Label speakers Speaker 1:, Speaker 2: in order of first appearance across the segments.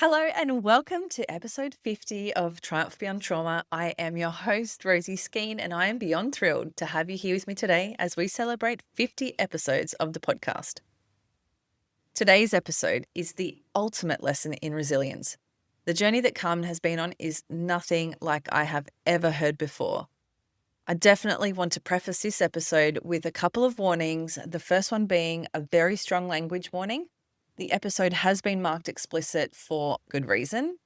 Speaker 1: Hello and welcome to episode 50 of Triumph Beyond Trauma. I am your host, Rosie Skeen, and I am beyond thrilled to have you here with me today as we celebrate 50 episodes of the podcast. Today's episode is the ultimate lesson in resilience. The journey that Carmen has been on is nothing like I have ever heard before. I definitely want to preface this episode with a couple of warnings, the first one being a very strong language warning. The episode has been marked explicit for good reason.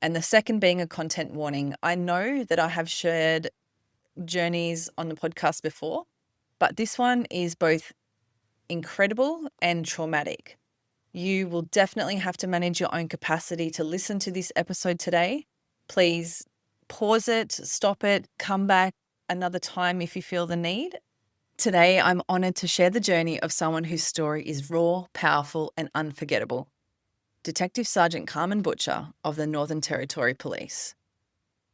Speaker 1: And the second being a content warning. I know that I have shared journeys on the podcast before, but this one is both incredible and traumatic. You will definitely have to manage your own capacity to listen to this episode today. Please pause it, stop it, come back another time if you feel the need. Today, I'm honoured to share the journey of someone whose story is raw, powerful, and unforgettable. Detective Sergeant Carmen Butcher of the Northern Territory Police.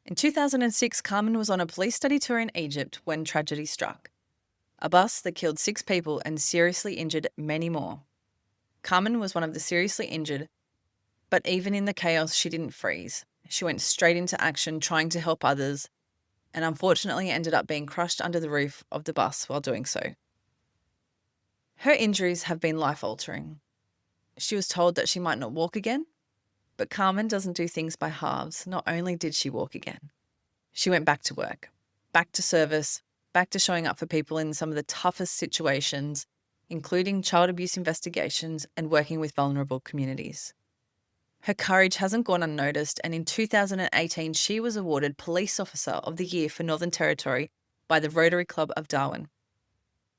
Speaker 1: In 2006, Carmen was on a police study tour in Egypt when tragedy struck. A bus that killed 6 people and seriously injured many more. Carmen was one of the seriously injured, but even in the chaos, she didn't freeze. She went straight into action, trying to help others, and unfortunately ended up being crushed under the roof of the bus while doing so. Her injuries have been life-altering. She was told that she might not walk again, but Carmen doesn't do things by halves. Not only did she walk again, she went back to work, back to service, back to showing up for people in some of the toughest situations, including child abuse investigations and working with vulnerable communities. Her courage hasn't gone unnoticed, and in 2018, she was awarded Police Officer of the Year for Northern Territory by the Rotary Club of Darwin,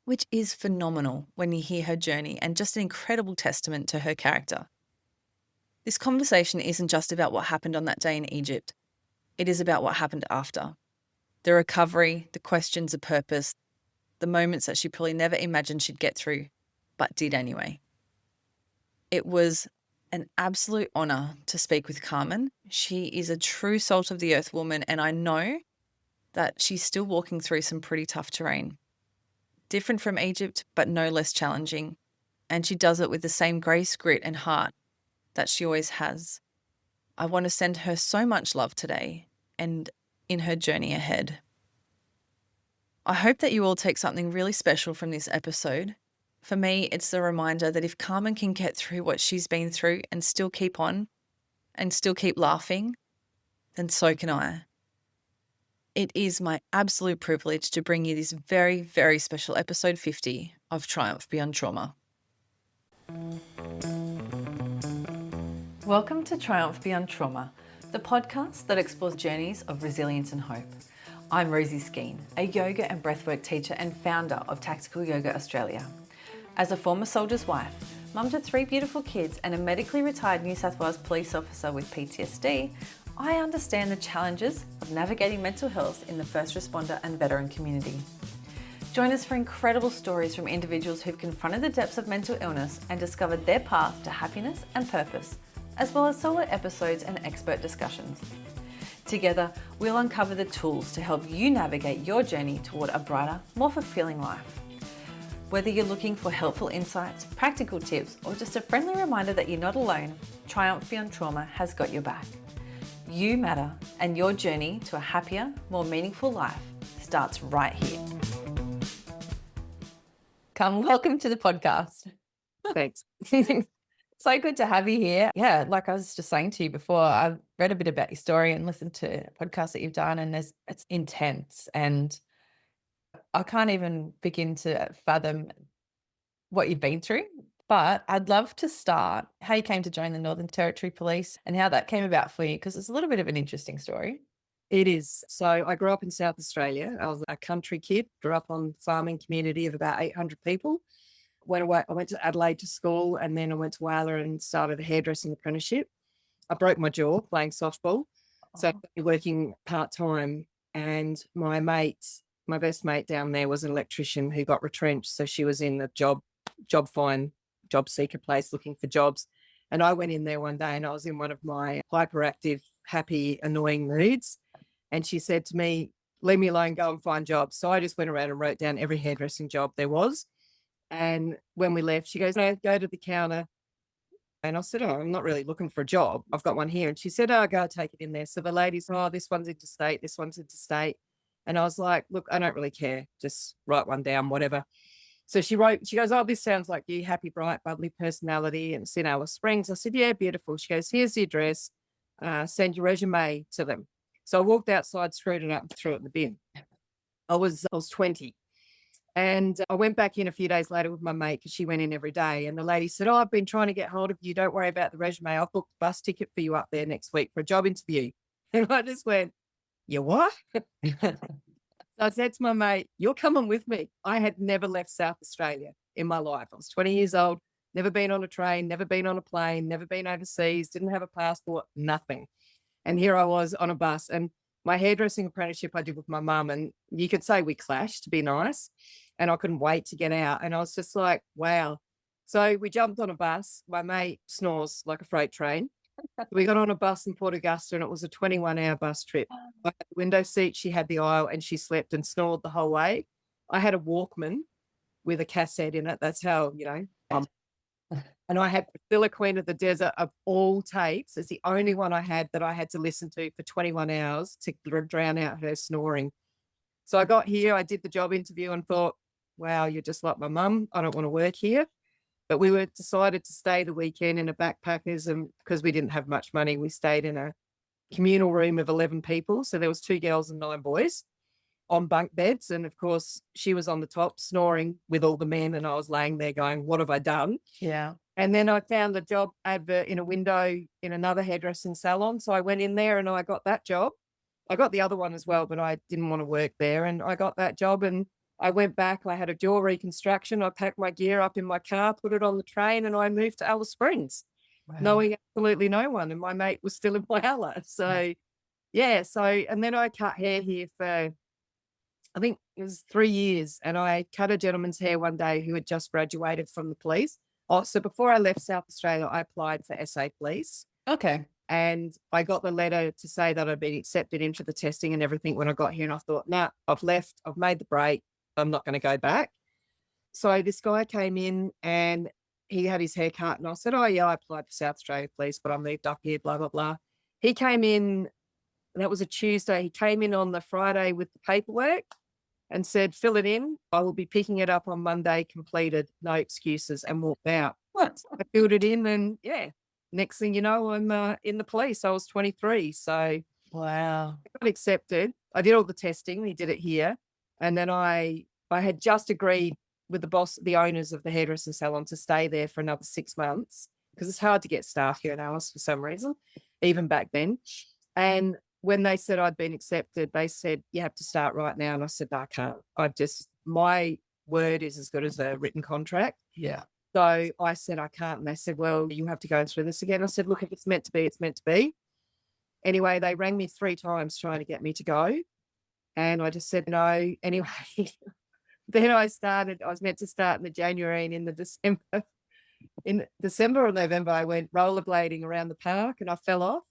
Speaker 1: which is phenomenal when you hear her journey and just an incredible testament to her character. This conversation isn't just about what happened on that day in Egypt. It is about what happened after. The recovery, the questions of purpose, the moments that she probably never imagined she'd get through, but did anyway. It was an absolute honour to speak with Carmen. She is a true salt of the earth woman, and I know that she's still walking through some pretty tough terrain. Different from Egypt, but no less challenging. And she does it with the same grace, grit, and heart that she always has. I want to send her so much love today and in her journey ahead. I hope that you all take something really special from this episode. For me, it's the reminder that if Carmen can get through what she's been through and still keep on and still keep laughing, then so can I. It is my absolute privilege to bring you this very, very special episode 50 of Triumph Beyond Trauma. Welcome to Triumph Beyond Trauma, the podcast that explores journeys of resilience and hope. I'm Rosie Skeen, a yoga and breathwork teacher and founder of Tactical Yoga Australia. As a former soldier's wife, mum to 3 beautiful kids, and a medically retired New South Wales police officer with PTSD, I understand the challenges of navigating mental health in the first responder and veteran community. Join us for incredible stories from individuals who've confronted the depths of mental illness and discovered their path to happiness and purpose, as well as solo episodes and expert discussions. Together, we'll uncover the tools to help you navigate your journey toward a brighter, more fulfilling life. Whether you're looking for helpful insights, practical tips, or just a friendly reminder that you're not alone, Triumph Beyond Trauma has got your back. You matter, and your journey to a happier, more meaningful life starts right here. Come, welcome to the podcast.
Speaker 2: Thanks.
Speaker 1: So good to have you here. Yeah, like I was just saying to you before, I've read a bit about your story and listened to podcasts that you've done, and it's intense. And I can't even begin to fathom what you've been through. But I'd love to start how you came to join the Northern Territory Police and how that came about for you, because it's a little bit of an interesting story.
Speaker 2: It is. So I grew up in South Australia. I was a country kid, grew up on a farming community of about 800 people. I went to Adelaide to school, and then I went to Whyalla and started a hairdressing apprenticeship. I broke my jaw playing softball. So I was working part-time, and my best mate down there was an electrician who got retrenched. So she was in the job seeker place looking for jobs. And I went in there one day, and I was in one of my hyperactive, happy, annoying moods. And she said to me, "Leave me alone, go and find jobs." So I just went around and wrote down every hairdressing job there was. And when we left, she goes, "No, go to the counter And I said, oh, I'm not really looking for a job. I've got one here. And she said, oh, go take it in there. So the lady's, oh, this one's interstate, this one's interstate. And I was like, look, I don't really care. Just write one down, whatever. So she goes, oh, this sounds like you, happy, bright, bubbly personality. And it's in Alice Springs. I said, yeah, beautiful. She goes, here's the address. Send your resume to them. So I walked outside, screwed it up and threw it in the bin. I was 20. And I went back in a few days later with my mate because she went in every day. And the lady said, oh, I've been trying to get hold of you. Don't worry about the resume. I've booked a bus ticket for you up there next week for a job interview. And I just went, you what? So I said to my mate, you're coming with me. I had never left South Australia in my life. I was 20 years old, never been on a train, never been on a plane, never been overseas, didn't have a passport, nothing. And here I was on a bus. And my hairdressing apprenticeship I did with my mum, and you could say we clashed, to be nice. And I couldn't wait to get out. And I was just like, wow. So we jumped on a bus. My mate snores like a freight train. We got on a bus in Port Augusta, and it was a 21-hour bus trip. I had the window seat, she had the aisle, and she slept and snored the whole way. I had a Walkman with a cassette in it. That's how, and I had Priscilla, Queen of the Desert of all tapes. It's the only one I had that I had to listen to for 21 hours to drown out her snoring. So I got here, I did the job interview and thought, wow, you're just like my mum. I don't want to work here. But we were decided to stay the weekend in a backpackers, and because we didn't have much money, we stayed in a communal room of 11 people. So there was 2 girls and 9 boys on bunk beds. And of course, she was on the top snoring with all the men. And I was laying there going, what have I done?
Speaker 1: Yeah.
Speaker 2: And then I found the job advert in a window in another hairdressing salon. So I went in there and I got that job. I got the other one as well, but I didn't want to work there. And I got that job and I went back. I had a jaw reconstruction. I packed my gear up in my car, put it on the train, and I moved to Alice Springs, knowing absolutely no one. And my mate was still in Whyalla. So, yeah. So, and then I cut hair here for, I think it was 3 years. And I cut a gentleman's hair one day who had just graduated from the police. Oh, so before I left South Australia, I applied for SA Police.
Speaker 1: Okay.
Speaker 2: And I got the letter to say that I'd been accepted into the testing and everything when I got here. And I thought, nah, I've left. I've made the break. I'm not going to go back. So this guy came in and he had his hair cut. And I said, oh, yeah, I applied for South Australia Police, but I moved up here, blah, blah, blah. He came in, that was a Tuesday. He came in on the Friday with the paperwork and said, fill it in. I will be picking it up on Monday, completed, no excuses, and walked out.
Speaker 1: What?
Speaker 2: I filled it in and yeah, next thing you know, I'm in the police. I was 23. So
Speaker 1: Wow.
Speaker 2: I got accepted. I did all the testing. He did it here. And then I had just agreed with the boss, the owners of the hairdressing salon, to stay there for another 6 months because it's hard to get staff here in Alice for some reason, even back then. And when they said I'd been accepted, they said, you have to start right now. And I said, no, I can't. My word is as good as a written contract.
Speaker 1: Yeah.
Speaker 2: So I said, I can't. And they said, well, you have to go through this again. I said, look, if it's meant to be, it's meant to be. Anyway, they rang me 3 times trying to get me to go. And I just said no. Anyway, then I was meant to start in the January, and in December or November, I went rollerblading around the park and I fell off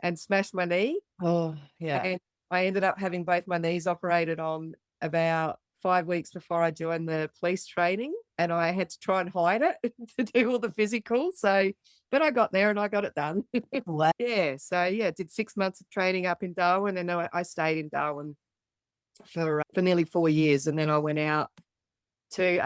Speaker 2: and smashed my knee.
Speaker 1: Oh, yeah.
Speaker 2: And I ended up having both my knees operated on about 5 weeks before I joined the police training. And I had to try and hide it to do all the physical. So, but I got there and I got it done.
Speaker 1: Wow.
Speaker 2: Yeah. So yeah, did 6 months of training up in Darwin, and I stayed in Darwin for nearly 4 years. And then I went out to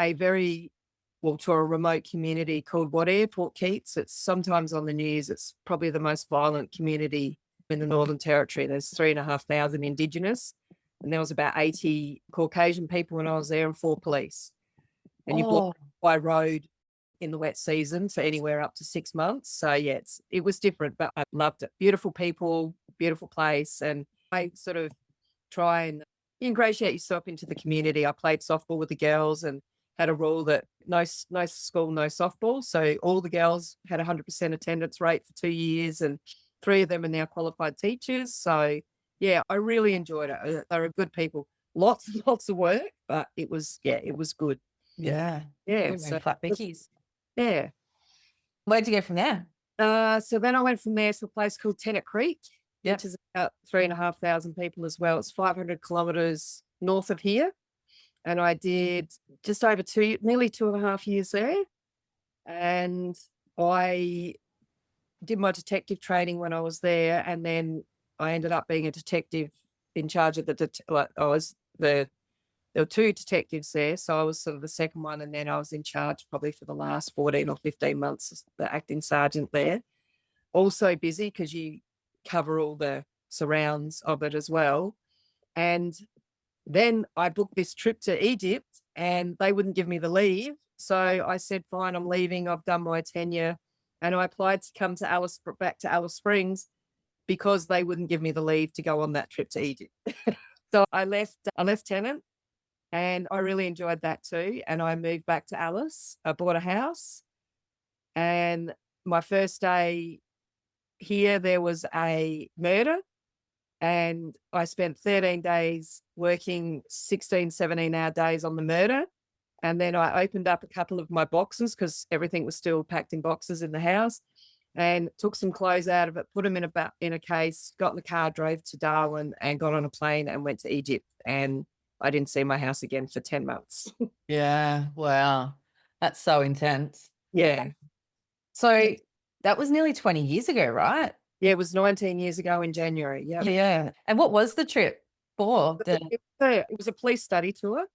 Speaker 2: to a remote community called Port Keats. It's sometimes on the news. It's probably the most violent community in the Northern Territory. There's 3,500 Indigenous, and there was about 80 Caucasian people when I was there and 4 police. And you block by road in the wet season for anywhere up to 6 months. So yeah, it was different, but I loved it. Beautiful people, beautiful place. And I sort of try and ingratiate yourself into the community. I played softball with the girls and had a rule that no school, no softball. So all the girls had 100% attendance rate for 2 years, and 3 of them are now qualified teachers. So yeah, I really enjoyed it. They were good people. Lots and lots of work, but it was good.
Speaker 1: Yeah.
Speaker 2: Yeah.
Speaker 1: So flat Vickies.
Speaker 2: Yeah.
Speaker 1: Where'd you go from there?
Speaker 2: So then I went from there to a place called Tennant Creek, which is about 3,500 people as well. It's 500 kilometres north of here. And I did just over nearly 2.5 years there. And I did my detective training when I was there, and then I ended up being a detective in charge of I was there were two detectives there, so I was sort of the second one, and then I was in charge probably for the last 14 or 15 months as the acting sergeant there. Also busy because you cover all the surrounds of it as well. And then I booked this trip to Egypt and they wouldn't give me the leave. So I said, fine, I'm leaving. I've done my tenure. And I applied to come to back to Alice Springs because they wouldn't give me the leave to go on that trip to Egypt. So I left a lieutenant and I really enjoyed that too. And I moved back to Alice. I bought a house. And my first day here, there was a murder. And I spent 13 days working 16, 17-hour days on the murder. And then I opened up a couple of my boxes because everything was still packed in boxes in the house, and took some clothes out of it, put them in a case, got in the car, drove to Darwin and got on a plane and went to Egypt. And I didn't see my house again for 10 months.
Speaker 1: Yeah. Wow. That's so intense.
Speaker 2: Yeah.
Speaker 1: So that was nearly 20 years ago, right?
Speaker 2: Yeah, it was 19 years ago in January. Yeah.
Speaker 1: Yeah. And what was the trip for?
Speaker 2: It was a police study tour.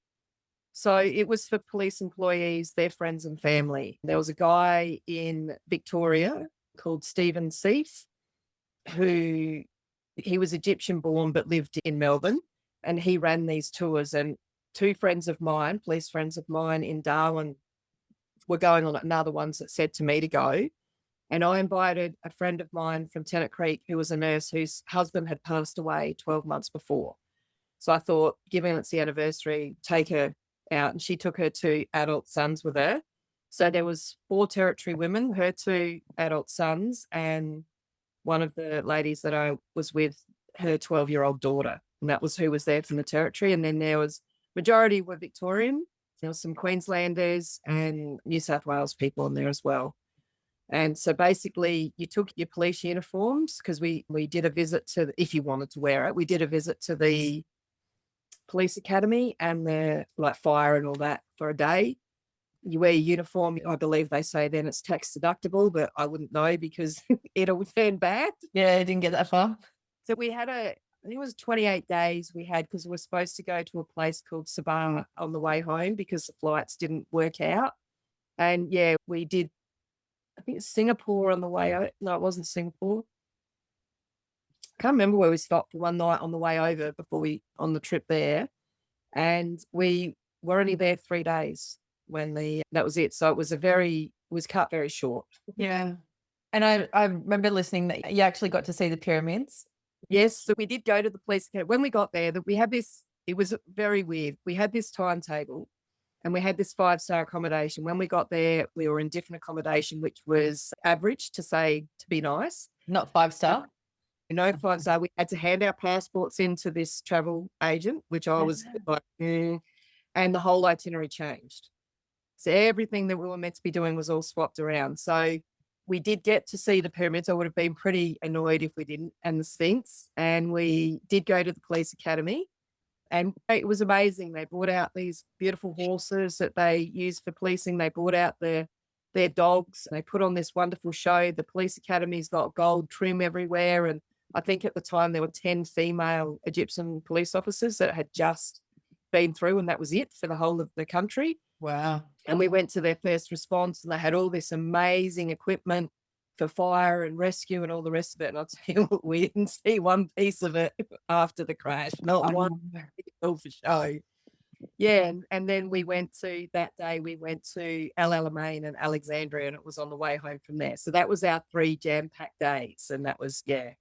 Speaker 2: So it was for police employees, their friends and family. There was a guy in Victoria called Stephen Seif, who he was Egyptian born but lived in Melbourne, and he ran these tours. And two friends of mine, police friends of mine in Darwin, were going on another ones that said to me to go. And I invited a friend of mine from Tennant Creek who was a nurse whose husband had passed away 12 months before. So I thought, given it's the anniversary, take her out. And she took her two adult sons with her. So there was 4 territory women, her 2 adult sons, and one of the ladies that I was with, her 12-year-old daughter. And that was who was there from the territory. And then there was, majority were Victorian. There was some Queenslanders and New South Wales people in there as well. And so basically you took your police uniforms, because we did a visit to, if you wanted to wear it, we did a visit to the police academy and the like fire and all that for a day. You wear your uniform. I believe they say then it's tax deductible, but I wouldn't know because it'll turn bad.
Speaker 1: Yeah, I didn't get that far.
Speaker 2: So we had I think it was 28 days we had, because we were supposed to go to a place called Sabah on the way home because the flights didn't work out. And yeah, we did, I think it's Singapore on the way out. No, it wasn't Singapore. I can't remember where we stopped for one night on the way over on the trip there. And we were only there 3 days when that was it. So it was cut very short.
Speaker 1: Yeah. And I remember listening that you actually got to see the pyramids.
Speaker 2: Yes. So we did go to the police academy. When we got there, that we had this, it was very weird. We had this timetable and we had this 5-star accommodation. When we got there, we were in different accommodation, which was average to be nice.
Speaker 1: Not 5-star.
Speaker 2: 5-star. We had to hand our passports into this travel agent, which I was like, and the whole itinerary changed. So everything that we were meant to be doing was all swapped around. So we did get to see the pyramids. I would have been pretty annoyed if we didn't, and the Sphinx. And we did go to the police academy, and it was amazing. They brought out these beautiful horses that they use for policing. They brought out their dogs. They put on this wonderful show. The police academy's got gold trim everywhere. And I think at the time there were 10 female Egyptian police officers that had just been through, and that was it for the whole of the country.
Speaker 1: Wow.
Speaker 2: And we went to their first response, and they had all this amazing equipment for fire and rescue and all the rest of it. And I'll tell you what, we didn't see one piece of it after the crash, not one for show. Yeah, and then that day we went to El Alamein and Alexandria, and it was on the way home from there. So that was our 3 jam-packed days, and that was, yeah.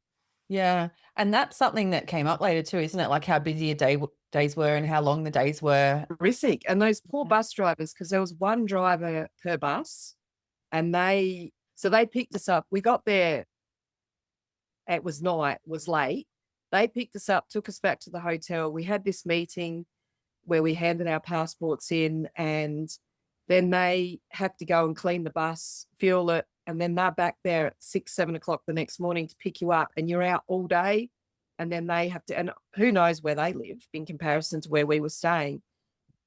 Speaker 1: Yeah. And that's something that came up later too, isn't it? Like how busy your days were and how long the days were.
Speaker 2: Horrific. And those poor bus drivers, because there was one driver per bus, and they picked us up. We got there, it was night, it was late. They picked us up, took us back to the hotel. We had this meeting where we handed our passports in, and then they have to go and clean the bus, fuel it, and then they're back there at 6, 7 o'clock the next morning to pick you up, and you're out all day. And then they have to, and who knows where they live in comparison to where we were staying.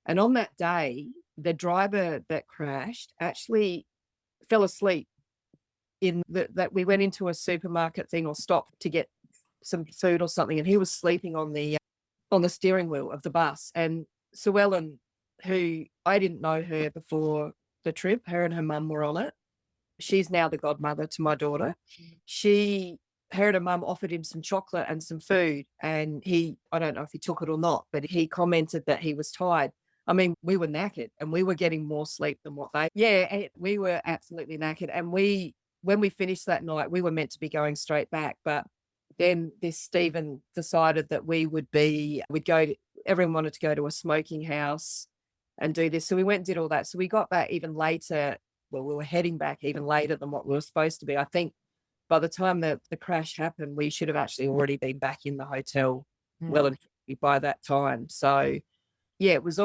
Speaker 2: And on that day, the driver that crashed actually fell asleep that we went into a supermarket thing or stopped to get some food or something, and he was sleeping on the steering wheel of the bus. And Sue Ellen, who I didn't know her before the trip, her and her mum were on it. She's now the godmother to my daughter. Her and her mum offered him some chocolate and some food, and I don't know if he took it or not, but he commented that he was tired. I mean, we were knackered and we were getting more sleep than we were absolutely knackered. And when we finished that night, we were meant to be going straight back, but then this Stephen decided that everyone wanted to go to a smoking house and do this. So we went and did all that. So we got back even later. Well, we were heading back even later than what we were supposed to be. I think by the time the crash happened, we should have actually already been back in the hotel well and truly by that time. So yeah, it was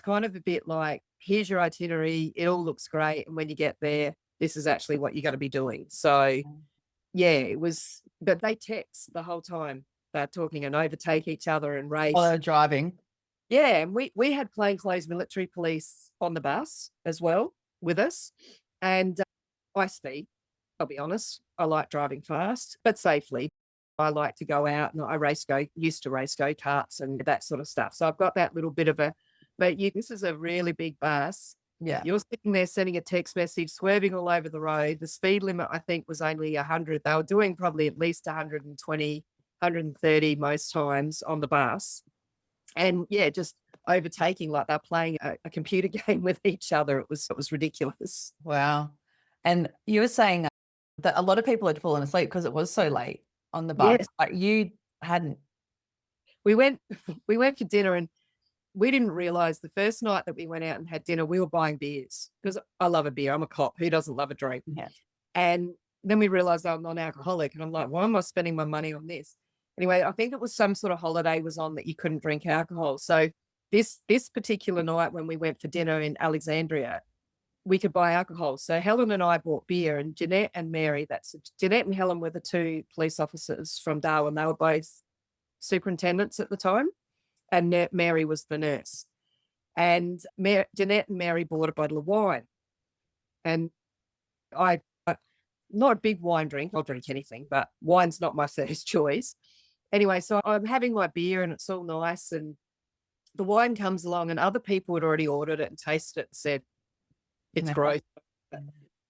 Speaker 2: kind of a bit like, here's your itinerary. It all looks great. And when you get there, this is actually what you're going to be doing. So yeah, it was, but they text the whole time. They're talking and overtake each other and race.
Speaker 3: While they're driving.
Speaker 2: Yeah, and we had plainclothes military police on the bus as well with us. And I speed, I'll be honest. I like driving fast, but safely. I like to go out and used to race go-karts and that sort of stuff. So I've got that little bit of this is a really big bus.
Speaker 3: Yeah.
Speaker 2: You're sitting there sending a text message, swerving all over the road. The speed limit, I think, was only 100. They were doing probably at least 120, 130 most times on the bus. And yeah, just overtaking like they're playing a computer game with each other. It was ridiculous.
Speaker 3: Wow. And you were saying that a lot of people had fallen asleep because it was so late on the bus.
Speaker 2: Yes.
Speaker 3: Like you hadn't.
Speaker 2: We went for dinner, and we didn't realize the first night that we went out and had dinner, we were buying beers because I love a beer. I'm a cop. Who doesn't love a drink?
Speaker 3: Yeah.
Speaker 2: And then we realized I'm non-alcoholic, and I'm like, why am I spending my money on this? Anyway, I think it was some sort of holiday was on that you couldn't drink alcohol. So this particular night when we went for dinner in Alexandria, we could buy alcohol. So Helen and I bought beer, and Jeanette and Helen were the two police officers from Darwin. They were both superintendents at the time, and Mary was the nurse. And Jeanette and Mary bought a bottle of wine. And I'm not a big wine drink. I'll drink anything, but wine's not my first choice. Anyway, so I'm having my beer and it's all nice. And the wine comes along, and other people had already ordered it and tasted it and said, it's gross.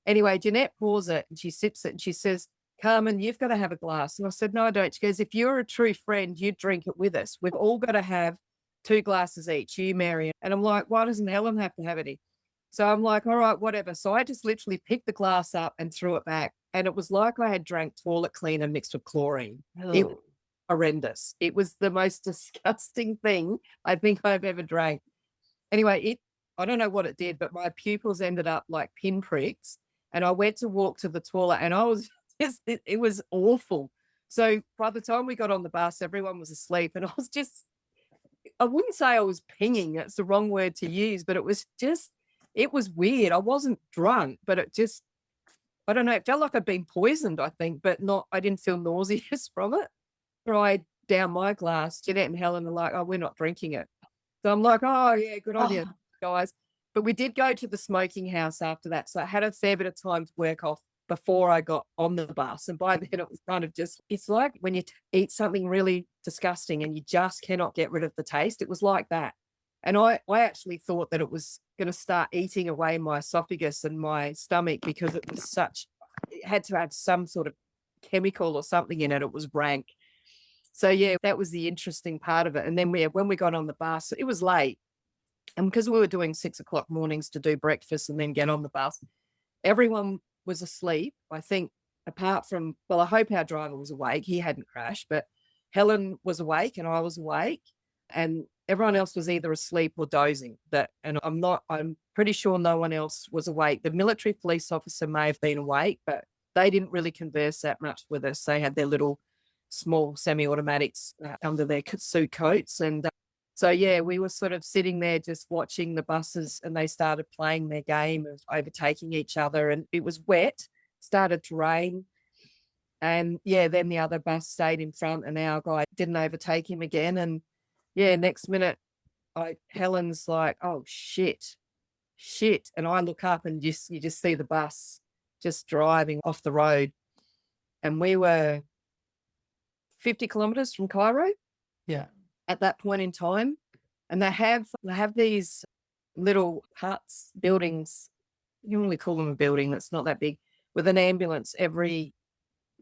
Speaker 2: Anyway, Jeanette pours it and she sips it and she says, Carmen, you've got to have a glass. And I said, no, I don't. She goes, if you're a true friend, you drink it with us. We've all got to have 2 glasses each, you, Mary. And I'm like, why doesn't Helen have to have any? So I'm like, all right, whatever. So I just literally picked the glass up and threw it back. And it was like I had drank toilet cleaner mixed with chlorine. It was horrendous. It was the most disgusting thing I think I've ever drank. Anyway, I don't know what it did, but my pupils ended up like pinpricks. And I went to walk to the toilet, and I was it was awful. So by the time we got on the bus, everyone was asleep, and I wouldn't say I was pinging. That's the wrong word to use, but it was weird. I wasn't drunk, but I don't know. It felt like I'd been poisoned, I think, but I didn't feel nauseous from it. Tried down my glass. Jeanette and Helen are like, oh, we're not drinking it. So I'm like, oh yeah, good on you, guys. But we did go to the smoking house after that. So I had a fair bit of time to work off before I got on the bus. And by then it was kind of it's like when you eat something really disgusting and you just cannot get rid of the taste. It was like that. And I actually thought that it was going to start eating away my esophagus and my stomach because it had to have some sort of chemical or something in it. It was rank. So yeah, that was the interesting part of it. And then when we got on the bus, it was late. And because we were doing 6 o'clock mornings to do breakfast and then get on the bus, everyone was asleep. I think apart from, well, I hope our driver was awake. He hadn't crashed, but Helen was awake and I was awake, and everyone else was either asleep or dozing. I'm pretty sure no one else was awake. The military police officer may have been awake, but they didn't really converse that much with us. They had their little small semi-automatics under their suit coats. And so, yeah, we were sort of sitting there just watching the buses, and they started playing their game of overtaking each other, and it was wet, started to rain. And yeah, then the other bus stayed in front and our guy didn't overtake him again. And yeah, next minute, Helen's like, oh, shit. And I look up and you just see the bus just driving off the road, and we were 50 kilometers from Cairo
Speaker 3: Yeah.
Speaker 2: at that point in time. And they have these little huts, buildings. You only call them a building that's not that big, with an ambulance every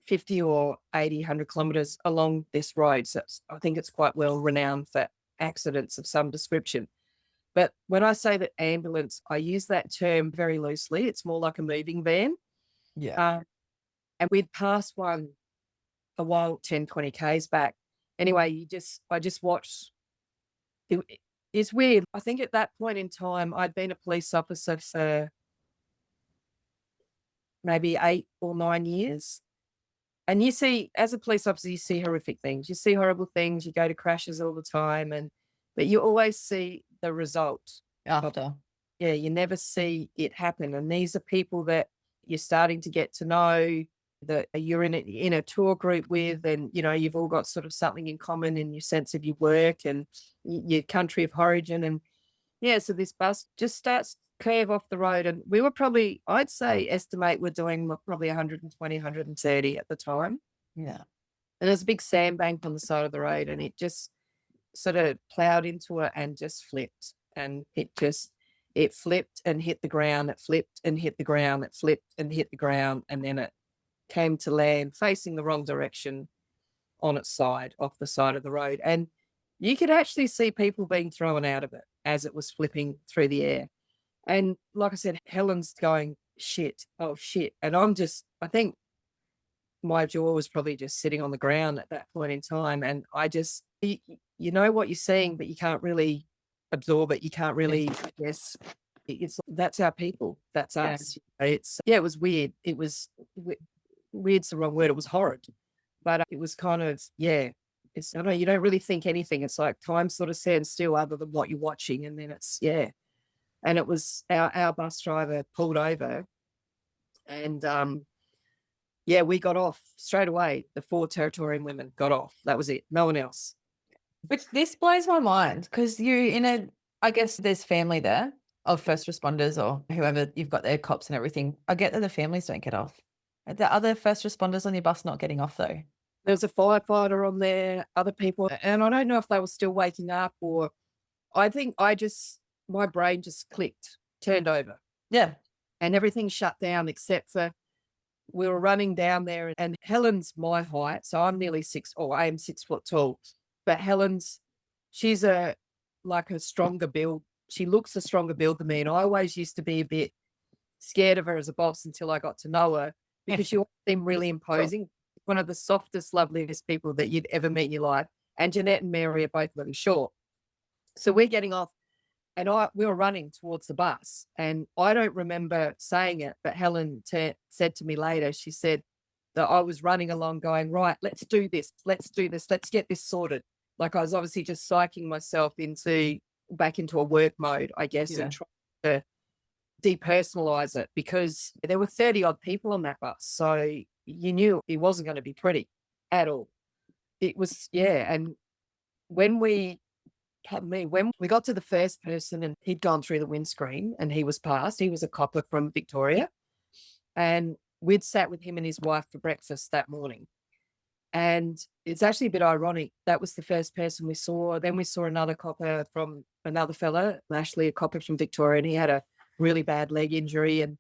Speaker 2: 50 or 80, 100 kilometers along this road. So I think it's quite well renowned for accidents of some description. But when I say that ambulance, I use that term very loosely. It's more like a moving van.
Speaker 3: Yeah.
Speaker 2: And we'd passed one a while, 10, 20 Ks back. Anyway, I just watched. It's weird. I think at that point in time, I'd been a police officer for maybe 8 or 9 years. And you see, as a police officer, you see horrific things. You see horrible things. You go to crashes all the time. But you always see the result.
Speaker 3: After.
Speaker 2: Yeah, you never see it happen. And these are people that you're starting to get to know, that you're in a tour group with, and you've all got sort of something in common in your sense of your work and your country of origin. And yeah, so this bus just starts curve off the road, and we were probably, I'd say, estimate we're doing probably 120, 130 at the time.
Speaker 3: Yeah.
Speaker 2: And there's a big sandbank on the side of the road, and it just sort of plowed into it and just flipped. And it flipped and hit the ground. It flipped and hit the ground. It flipped and hit the ground. And then it came to land facing the wrong direction on its side, off the side of the road. And you could actually see people being thrown out of it as it was flipping through the air. And like I said, Helen's going, shit, oh shit. And I think my jaw was probably just sitting on the ground at that point in time. And you know what you're seeing, but you can't really absorb it. You can't really, I guess, that's our people. That's us. It was weird. It was, weird's the wrong word. It was horrid, but it was kind of, I don't know, you don't really think anything. It's like time sort of stands still other than what you're watching. And then and it was our bus driver pulled over, and we got off straight away. The 4 Territorian women got off. That was it. No one else.
Speaker 3: Which this blows my mind because I guess there's family there of first responders or whoever, you've got their cops and everything. I get that the families don't get off. Are the other first responders on your bus not getting off though?
Speaker 2: There was a firefighter on there, other people, and I don't know if they were still waking up, or I think my brain just clicked, turned over.
Speaker 3: Yeah.
Speaker 2: And everything shut down except for we were running down there, and Helen's my height. So I'm nearly I am 6 foot tall, but she's like a stronger build. She looks a stronger build than me. And I always used to be a bit scared of her as a boss until I got to know her, because she seemed really imposing. One of the softest, loveliest people that you'd ever meet in your life. And Jeanette and Mary are both really short. So we're getting off, and we were running towards the bus, and I don't remember saying it, but Helen said to me later, she said that I was running along going, right, let's do this, let's get this sorted. Like I was obviously just psyching myself back into a work mode, I guess, and trying to depersonalize it, because there were 30 odd people on that bus. So you knew it wasn't going to be pretty at all. It was, and when we got to the first person, and he'd gone through the windscreen and he was passed, he was a copper from Victoria, and we'd sat with him and his wife for breakfast that morning. And it's actually a bit ironic. That was the first person we saw. Then we saw another copper from another fella, Ashley, a copper from Victoria, and he had a really bad leg injury. And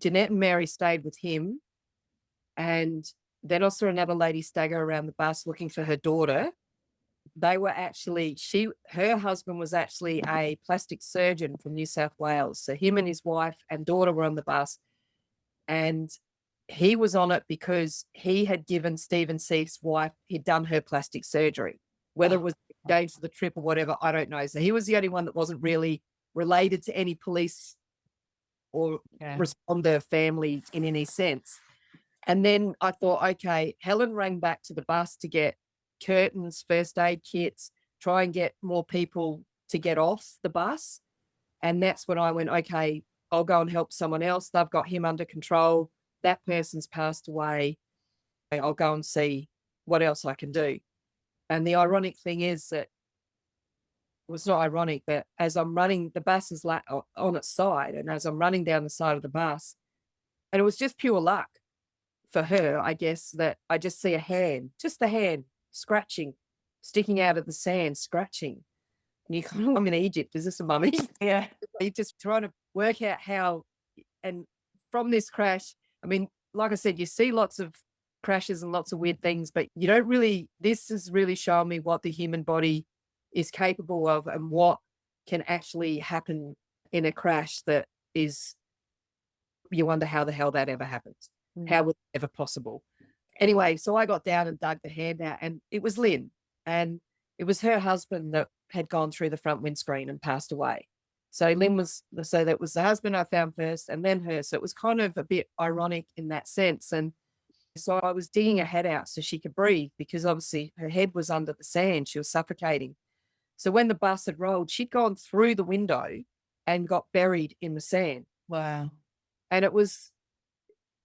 Speaker 2: Jeanette and Mary stayed with him. And then I saw another lady stagger around the bus looking for her daughter. They were actually, her husband was actually a plastic surgeon from New South Wales. So him and his wife and daughter were on the bus. And he was on it because he had given Stephen Seif's wife, he'd done her plastic surgery. Whether it was going for the trip or whatever, I don't know. So he was the only one that wasn't really related to any police or responder family in any sense. And then I thought, okay, Helen rang back to the bus to get curtains, first aid kits, try and get more people to get off the bus. And that's when I went, okay, I'll go and help someone else. They've got him under control. That person's passed away. I'll go and see what else I can do. And the ironic thing is that, well, it's not ironic, but as I'm running, the bus is on its side. And as I'm running down the side of the bus, And it was just pure luck for her, I guess, that I just see a hand, just the hand scratching, sticking out of the sand, scratching. And you kind of, I'm in Egypt. Is this a mummy?
Speaker 3: Yeah.
Speaker 2: You're just trying to work out how, and from this crash, I mean, like I said, you see lots of crashes and lots of weird things, but you don't really, this has really shown me what the human body is capable of and what can actually happen in a crash that is, you wonder how the hell that ever happens. How was it ever possible? Anyway, so I got down and dug the hand out, and it was Lynn. And it was her husband that had gone through the front windscreen and passed away. So Lynn was, so that was the husband I found first and then her. So it was kind of a bit ironic in that sense. And so I was digging her head out so she could breathe, because obviously her head was under the sand. She was suffocating. So when the bus had rolled, she'd gone through the window and got buried in the sand.
Speaker 3: Wow.
Speaker 2: And it was,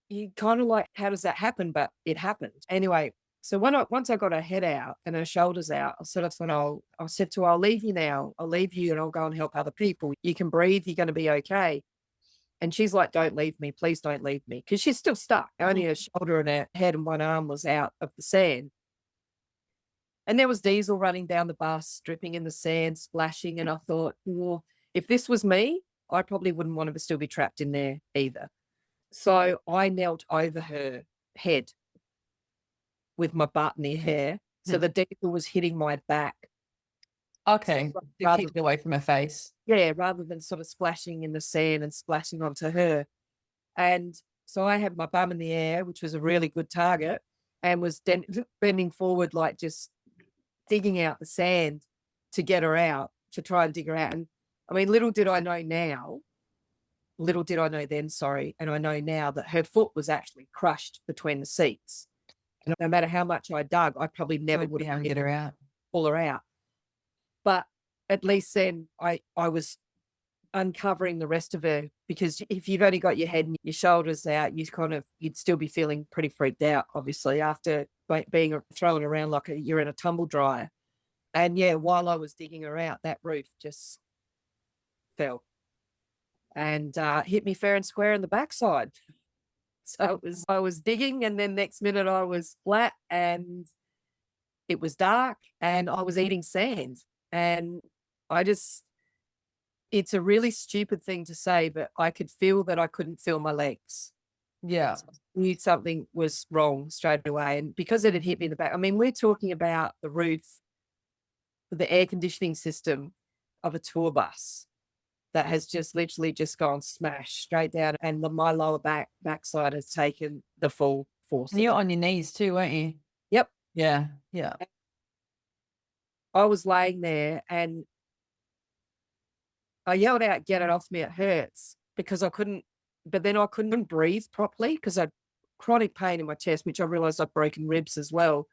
Speaker 2: you kind of like, how does that happen? But it happened. Anyway, so once I got her head out and her shoulders out, I sort of thought, I said to her, I'll leave you now. I'll leave you and I'll go and help other people. You can breathe. You're going to be okay. And she's like, don't leave me. Please don't leave me. Because she's still stuck. Only her shoulder and her head and one arm was out of the sand. And there was diesel running down the bus, dripping in the sand, splashing. And I thought, well, if this was me, I probably wouldn't want to still be trapped in there either. So I knelt over her head with my butt near hair. So the diesel was hitting my back.
Speaker 3: Okay.
Speaker 2: So
Speaker 3: To keep it away from her face.
Speaker 2: Yeah, rather than sort of splashing in the sand and splashing onto her. And so I had my bum in the air, which was a really good target, and was bending forward, like just digging out the sand to get her out, to try and dig her out. And I mean, little did I know then, sorry, and I know now that her foot was actually crushed between the seats. And no matter how much I dug, I probably never would have
Speaker 3: been able to get her out.
Speaker 2: Pull her out. But at least then I was uncovering the rest of her, because if you've only got your head and your shoulders out, you'd still be feeling pretty freaked out, obviously, after being thrown around like you're in a tumble dryer. And yeah, while I was digging her out, that roof just fell and hit me fair and square in the backside. So I was digging, and then next minute I was flat and it was dark and I was eating sand. And it's a really stupid thing to say, but I could feel that I couldn't feel my legs.
Speaker 3: Yeah.
Speaker 2: So I knew something was wrong straight away. And because it had hit me in the back, I mean, we're talking about the roof, the air conditioning system of a tour bus that has just literally just gone smash straight down. And my lower backside has taken the full force.
Speaker 3: And you're on your knees too, weren't you?
Speaker 2: Yep.
Speaker 3: Yeah. Yeah.
Speaker 2: I was laying there and I yelled out, get it off me, it hurts, because I couldn't breathe properly because I had chronic pain in my chest, which I realized I'd broken ribs as well.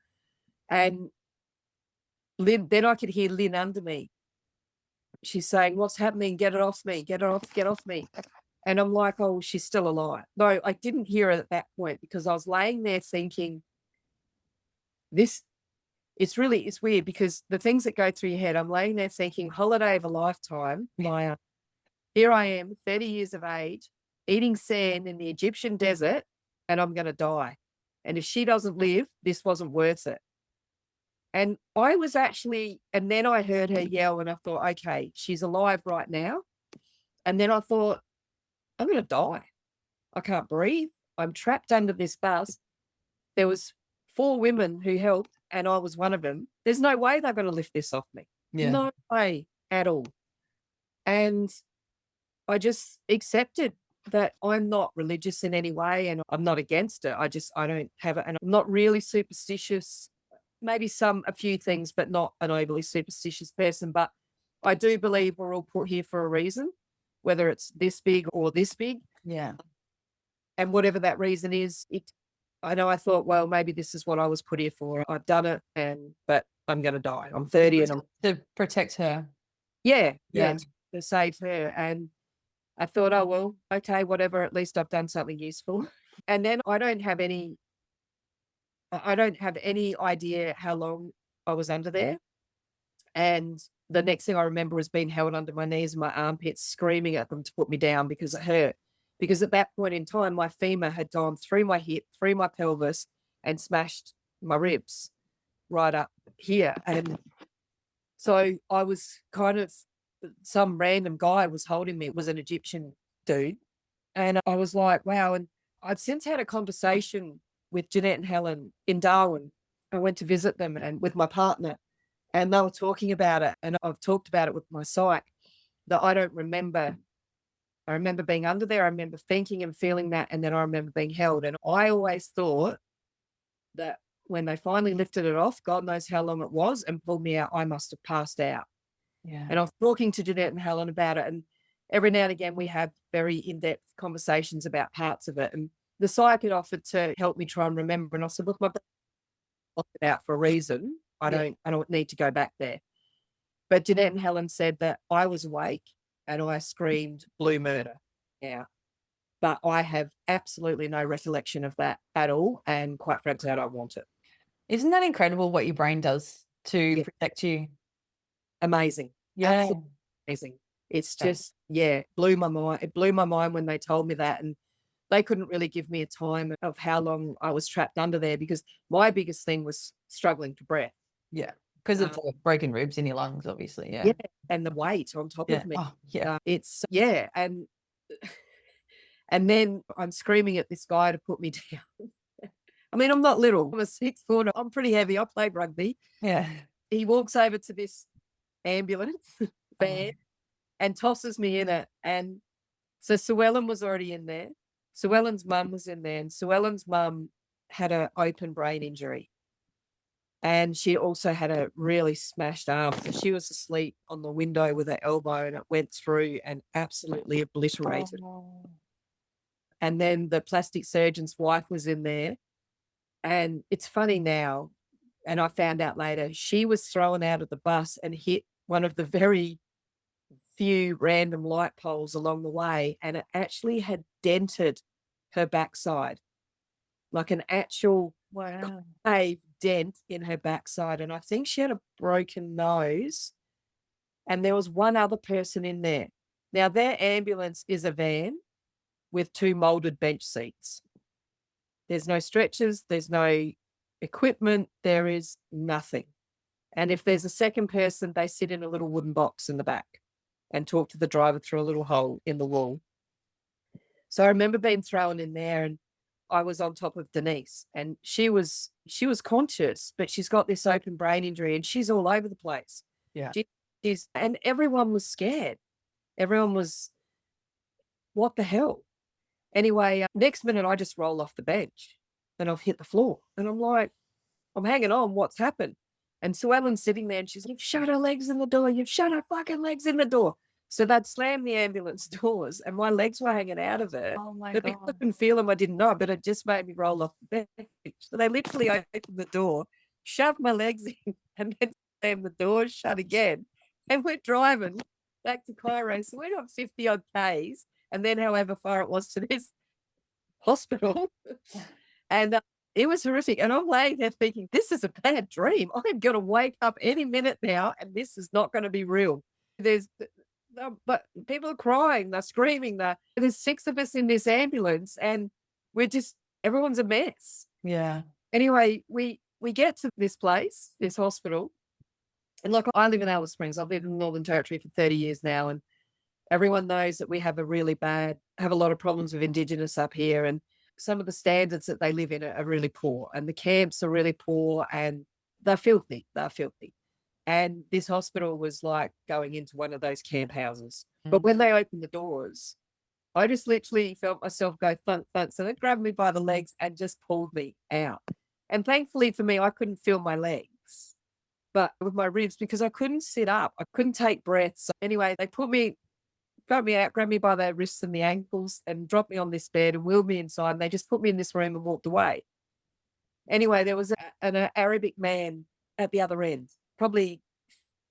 Speaker 2: And then I could hear Lynn under me. She's saying, what's happening? Get it off me, get off me. And I'm like, oh, she's still alive. No, I didn't hear it at that point, because I was laying there thinking, it's weird, because the things that go through your head, I'm laying there thinking, holiday of a lifetime. Here I am, 30 years of age, eating sand in the Egyptian desert, and I'm going to die. And if she doesn't live, this wasn't worth it. And I was actually, and then I heard her yell and I thought, okay, she's alive right now. And then I thought, I'm going to die. I can't breathe. I'm trapped under this bus. There was 4 women who helped, and I was one of them. There's no way they're going to lift this off me.
Speaker 3: Yeah.
Speaker 2: No way at all. And I just accepted that I'm not religious in any way, and I'm not against it. I don't have it. And I'm not really superstitious. Maybe a few things, but not an overly superstitious person. But I do believe we're all put here for a reason, whether it's this big or this big.
Speaker 3: Yeah.
Speaker 2: And whatever that reason is, I know I thought, well, maybe this is what I was put here for. I've done it, but I'm going to die. I'm 30 and I'm
Speaker 3: to protect her.
Speaker 2: Yeah. To save her. And I thought, oh, well, okay, whatever. At least I've done something useful. And then I don't have any idea how long I was under there. And the next thing I remember was being held under my knees and my armpits, screaming at them to put me down because it hurt. because at that point in time, my femur had gone through my hip, through my pelvis, and smashed my ribs right up here. And so I was kind of, some random guy was holding me. It was an Egyptian dude. And I was like, wow. And I'd since had a conversation with Jeanette and Helen in Darwin. I went to visit them and with my partner, and they were talking about it. And I've talked about it with my psych, that I don't remember. I remember being under there. I remember thinking and feeling that. And then I remember being held. And I always thought that when they finally lifted it off, God knows how long it was, and pulled me out, I must have passed out.
Speaker 3: Yeah.
Speaker 2: And I was talking to Jeanette and Helen about it. And every now and again, we have very in-depth conversations about parts of it. And the psych had offered to help me try and remember. And I said, look, my brain blocked it out for a reason. I don't need to go back there. But Jeanette and Helen said that I was awake and I screamed blue murder. Yeah. But I have absolutely no recollection of that at all. And quite frankly, I don't want it.
Speaker 3: Isn't that incredible what your brain does to
Speaker 2: Yeah.
Speaker 3: protect you?
Speaker 2: Amazing.
Speaker 3: Yeah.
Speaker 2: Absolutely amazing. It's just, blew my mind. It blew my mind when they told me that. And they couldn't really give me a time of how long I was trapped under there, because my biggest thing was struggling to breath.
Speaker 3: Yeah. Because of the broken ribs in your lungs, obviously. Yeah.
Speaker 2: Yeah. And the weight on top of me.
Speaker 3: Oh, yeah.
Speaker 2: And then I'm screaming at this guy to put me down. I mean, I'm not little. I'm a 6'4". I'm pretty heavy. I played rugby.
Speaker 3: Yeah.
Speaker 2: He walks over to this ambulance van and tosses me in it. And so Sue Ellen was already in there. Sue Ellen's mum was in there. And Sue Ellen's mum had an open brain injury. And she also had a really smashed arm. So she was asleep on the window with her elbow, and it went through and absolutely obliterated. And then the plastic surgeon's wife was in there. And it's funny now, and I found out later, she was thrown out of the bus and hit one of the very few random light poles along the way. And it actually had dented her backside, like an actual concave dent in her backside. And I think she had a broken nose. And there was one other person in there. Now, their ambulance is a van with 2 molded bench seats. There's no stretchers, there's no equipment, there is nothing. And if there's a second person, they sit in a little wooden box in the back and talk to the driver through a little hole in the wall. So I remember being thrown in there, and I was on top of Denise, and she was conscious, but she's got this open brain injury and she's all over the place.
Speaker 3: Yeah.
Speaker 2: And everyone was scared. Everyone was, what the hell? Anyway, next minute I just roll off the bench and I've hit the floor. And I'm like, I'm hanging on, what's happened? And Sue Ellen's sitting there and she's like, you've shut her legs in the door. You've shut her fucking legs in the door. So they'd slammed the ambulance doors and my legs were hanging out of it.
Speaker 3: Oh my
Speaker 2: But because I couldn't feel them, I didn't know, but it just made me roll off the bench. So they literally opened the door, shoved my legs in, and then slammed the door shut again. And we're driving back to Cairo. So we're on 50 odd Ks, and then however far it was to this hospital. And it was horrific. And I'm laying there thinking, this is a bad dream. I'm going to wake up any minute now, and this is not going to be real. But people are crying, they're screaming. There's 6 of us in this ambulance, and everyone's a mess.
Speaker 3: Yeah.
Speaker 2: Anyway, we get to this place, this hospital. And like, I live in Alice Springs. I've lived in the Northern Territory for 30 years now. And everyone knows that we have have a lot of problems with Indigenous up here. And some of the standards that they live in are really poor. And the camps are really poor, and they're filthy. And this hospital was like going into one of those camp houses. But when they opened the doors, I just literally felt myself go thunk, thunk. So they grabbed me by the legs and just pulled me out. And thankfully for me, I couldn't feel my legs, but with my ribs, because I couldn't sit up. I couldn't take breaths. So anyway, they got me out, grabbed me by the wrists and the ankles and dropped me on this bed and wheeled me inside. And they just put me in this room and walked away. Anyway, there was an Arabic man at the other end, probably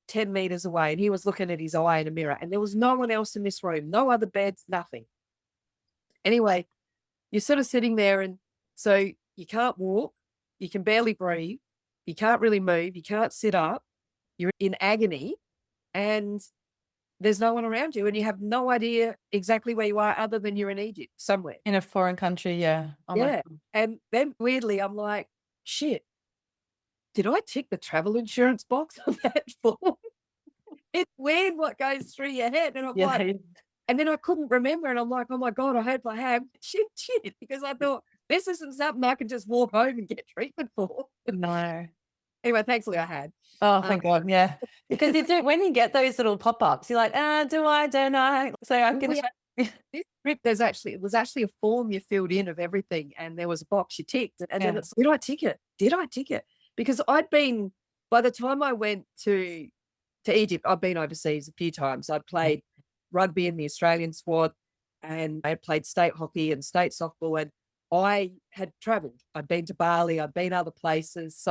Speaker 2: 10 meters away, and he was looking at his eye in a mirror, and there was no one else in this room, no other beds, nothing. Anyway, you're sort of sitting there, and so you can't walk, you can barely breathe, you can't really move, you can't sit up, you're in agony, and there's no one around you and you have no idea exactly where you are other than you're in Egypt somewhere.
Speaker 3: In a foreign country, yeah. Oh my
Speaker 2: Yeah. And then weirdly, I'm like, shit, did I tick the travel insurance box on that form? It's weird what goes through your head. And I'm
Speaker 3: yeah.
Speaker 2: like, and then I couldn't remember. And I'm like, oh my God, I hope I have. Shit. Because I thought this isn't something I can just walk home and get treatment for.
Speaker 3: No.
Speaker 2: Anyway, thankfully I had.
Speaker 3: Oh, thank God. Yeah. Because you do, when you get those little pop-ups, you're like, do I, don't I? So I can.
Speaker 2: Well, this trip, it was actually a form you filled in of everything, and there was a box you ticked, and then
Speaker 3: Yeah.
Speaker 2: it's, did I tick it? Did I tick it? Because by the time I went to Egypt, I'd been overseas a few times. I'd played rugby in the Australian squad, and I had played state hockey and state softball, and I had travelled. I'd been to Bali, I'd been other places,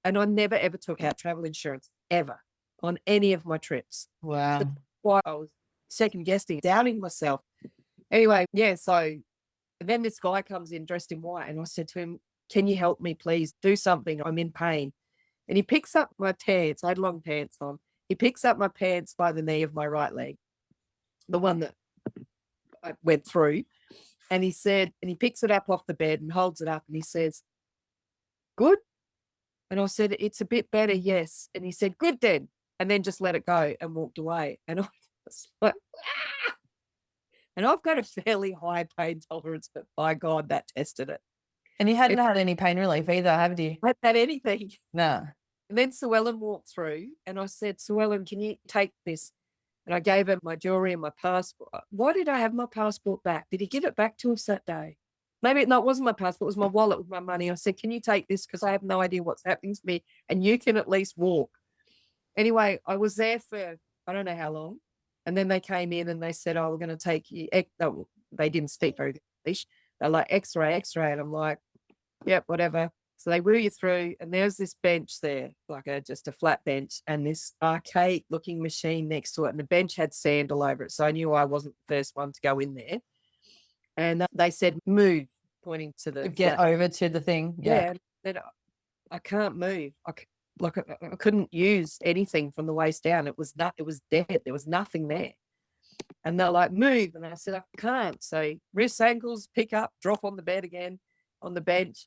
Speaker 2: and I never ever took out travel insurance ever on any of my trips.
Speaker 3: Wow.
Speaker 2: So why I was second guessing, doubting myself. Anyway, yeah, so then this guy comes in dressed in white, and I said to him, can you help me, please? Do something. I'm in pain. And he picks up my pants. I had long pants on. He picks up my pants by the knee of my right leg, the one that I went through. And he picks it up off the bed and holds it up and he says, good? And I said, it's a bit better, yes. And he said, good then. And then just let it go and walked away. And I was like, ah! And I've got a fairly high pain tolerance, but by God, that tested it.
Speaker 3: And you hadn't had any pain relief either, have you?
Speaker 2: I hadn't had anything.
Speaker 3: No.
Speaker 2: And then Sue Ellen walked through and I said, Sue Ellen, can you take this? And I gave her my jewelry and my passport. Why did I have my passport back? Did he give it back to us that day? Maybe it wasn't my passport, it was my wallet with my money. I said, can you take this? Because I have no idea what's happening to me and you can at least walk. Anyway, I was there for, I don't know how long. And then they came in and they said, oh, we're going to take you. No, they didn't speak very good English. They're like, X-ray. And I'm like, yep, whatever. So they wheel you through and there's this bench there, like just a flat bench and this archaic looking machine next to it. And the bench had sand all over it. So I knew I wasn't the first one to go in there. And they said, move, pointing to the
Speaker 3: Get
Speaker 2: flat.
Speaker 3: over to the thing.
Speaker 2: Yeah. And I can't move. I couldn't use anything from the waist down. It was dead. There was nothing there. And they're like, move. And I said, I can't. So wrists, ankles, pick up, drop on the bed again, on the bench.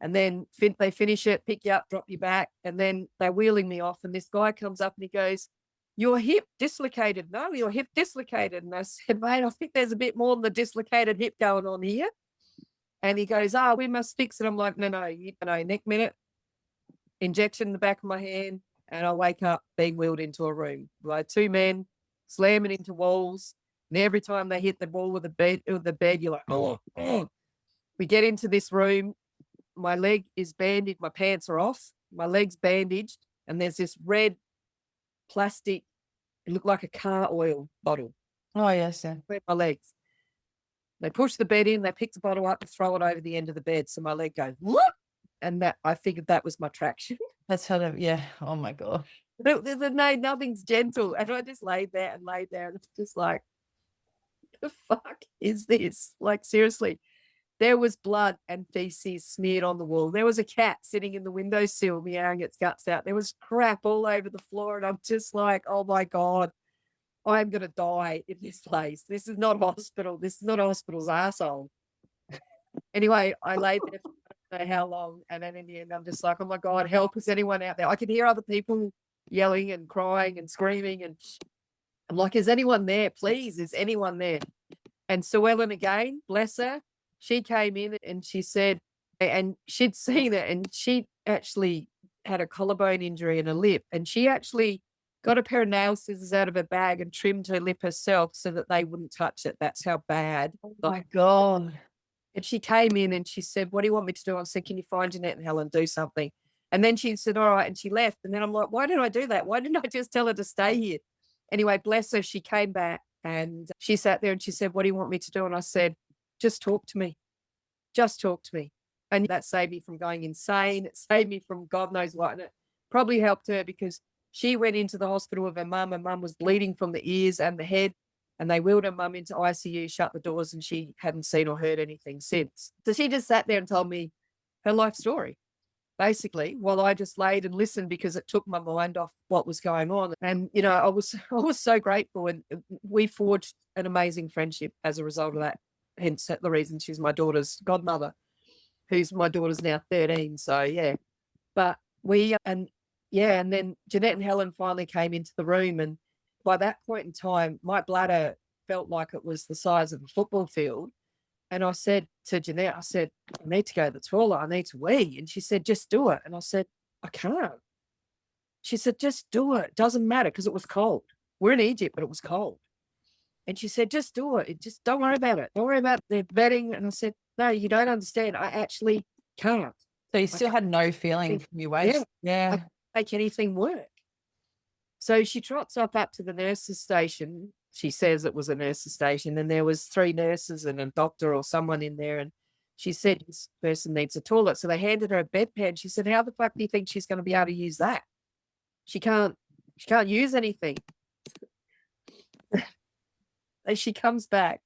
Speaker 2: And then they finish it, pick you up, drop you back. And then they're wheeling me off. And this guy comes up and he goes, your hip dislocated. No, your hip dislocated. And I said, mate, I think there's a bit more than the dislocated hip going on here. And he goes, oh, we must fix it. I'm like, no, neck minute. Injection in the back of my hand. And I wake up being wheeled into a room by two men slamming into walls. And every time they hit the wall with the bed, you're like, oh. We get into this room. My leg is bandaged. My pants are off. My leg's bandaged. And there's this red plastic, it looked like a car oil bottle.
Speaker 3: Oh, yes, yeah.
Speaker 2: My legs. They push the bed in, they pick the bottle up and throw it over the end of the bed. So my leg goes, whoop. And that, I figured that was my traction.
Speaker 3: That's how yeah. Oh my God.
Speaker 2: Nothing's gentle. And I just laid there and it's just like, the fuck is this? Like, seriously. There was blood and feces smeared on the wall. There was a cat sitting in the windowsill meowing its guts out. There was crap all over the floor. And I'm just like, oh my God, I'm going to die in this place. This is not a hospital. This is not a hospital's arsehole. Anyway, I laid there for I don't know how long. And then in the end, I'm just like, oh my God, help. Is anyone out there? I could hear other people yelling and crying and screaming. And I'm like, is anyone there? Please, is anyone there? And Sue Ellen again, bless her. She came in and she said, and she'd seen it and she actually had a collarbone injury and a lip. And she actually got a pair of nail scissors out of her bag and trimmed her lip herself so that they wouldn't touch it. That's how bad.
Speaker 3: Oh my God.
Speaker 2: And she came in and she said, what do you want me to do? I said, can you find Jeanette and Helen, do something? And then she said, all right. And she left. And then I'm like, why didn't I do that? Why didn't I just tell her to stay here? Anyway, bless her. She came back and she sat there and she said, what do you want me to do? And I said, just talk to me. Just talk to me. And that saved me from going insane. It saved me from God knows what. And it probably helped her because she went into the hospital with her mum. Her mum was bleeding from the ears and the head. And they wheeled her mum into ICU, shut the doors, and she hadn't seen or heard anything since. So she just sat there and told me her life story. basically, while I just laid and listened because it took my mind off what was going on. And, I was I was so grateful, and we forged an amazing friendship as a result of that. Hence the reason she's my daughter's godmother, who's my daughter's now 13. So yeah. But and then Jeanette and Helen finally came into the room, and by that point in time, my bladder felt like it was the size of a football field. And I said to Jeanette, I said, I need to go to the toilet. I need to wee. And she said, just do it. And I said, I can't. She said, just do it. It doesn't matter, because it was cold. We're in Egypt, but it was cold. And she said, just do it. Just don't worry about it. Don't worry about the bedding. And I said, no, you don't understand. I actually can't.
Speaker 3: So you still had no feeling from your waist?
Speaker 2: Yeah. I
Speaker 3: Yeah.
Speaker 2: can't make anything work. So she trots up to the nurse's station. She says it was a nurse's station, and there was 3 nurses and a doctor or someone in there. And she said, this person needs a toilet. So they handed her a bedpan. She said, how the fuck do you think she's going to be able to use that? She can't use anything. And she comes back.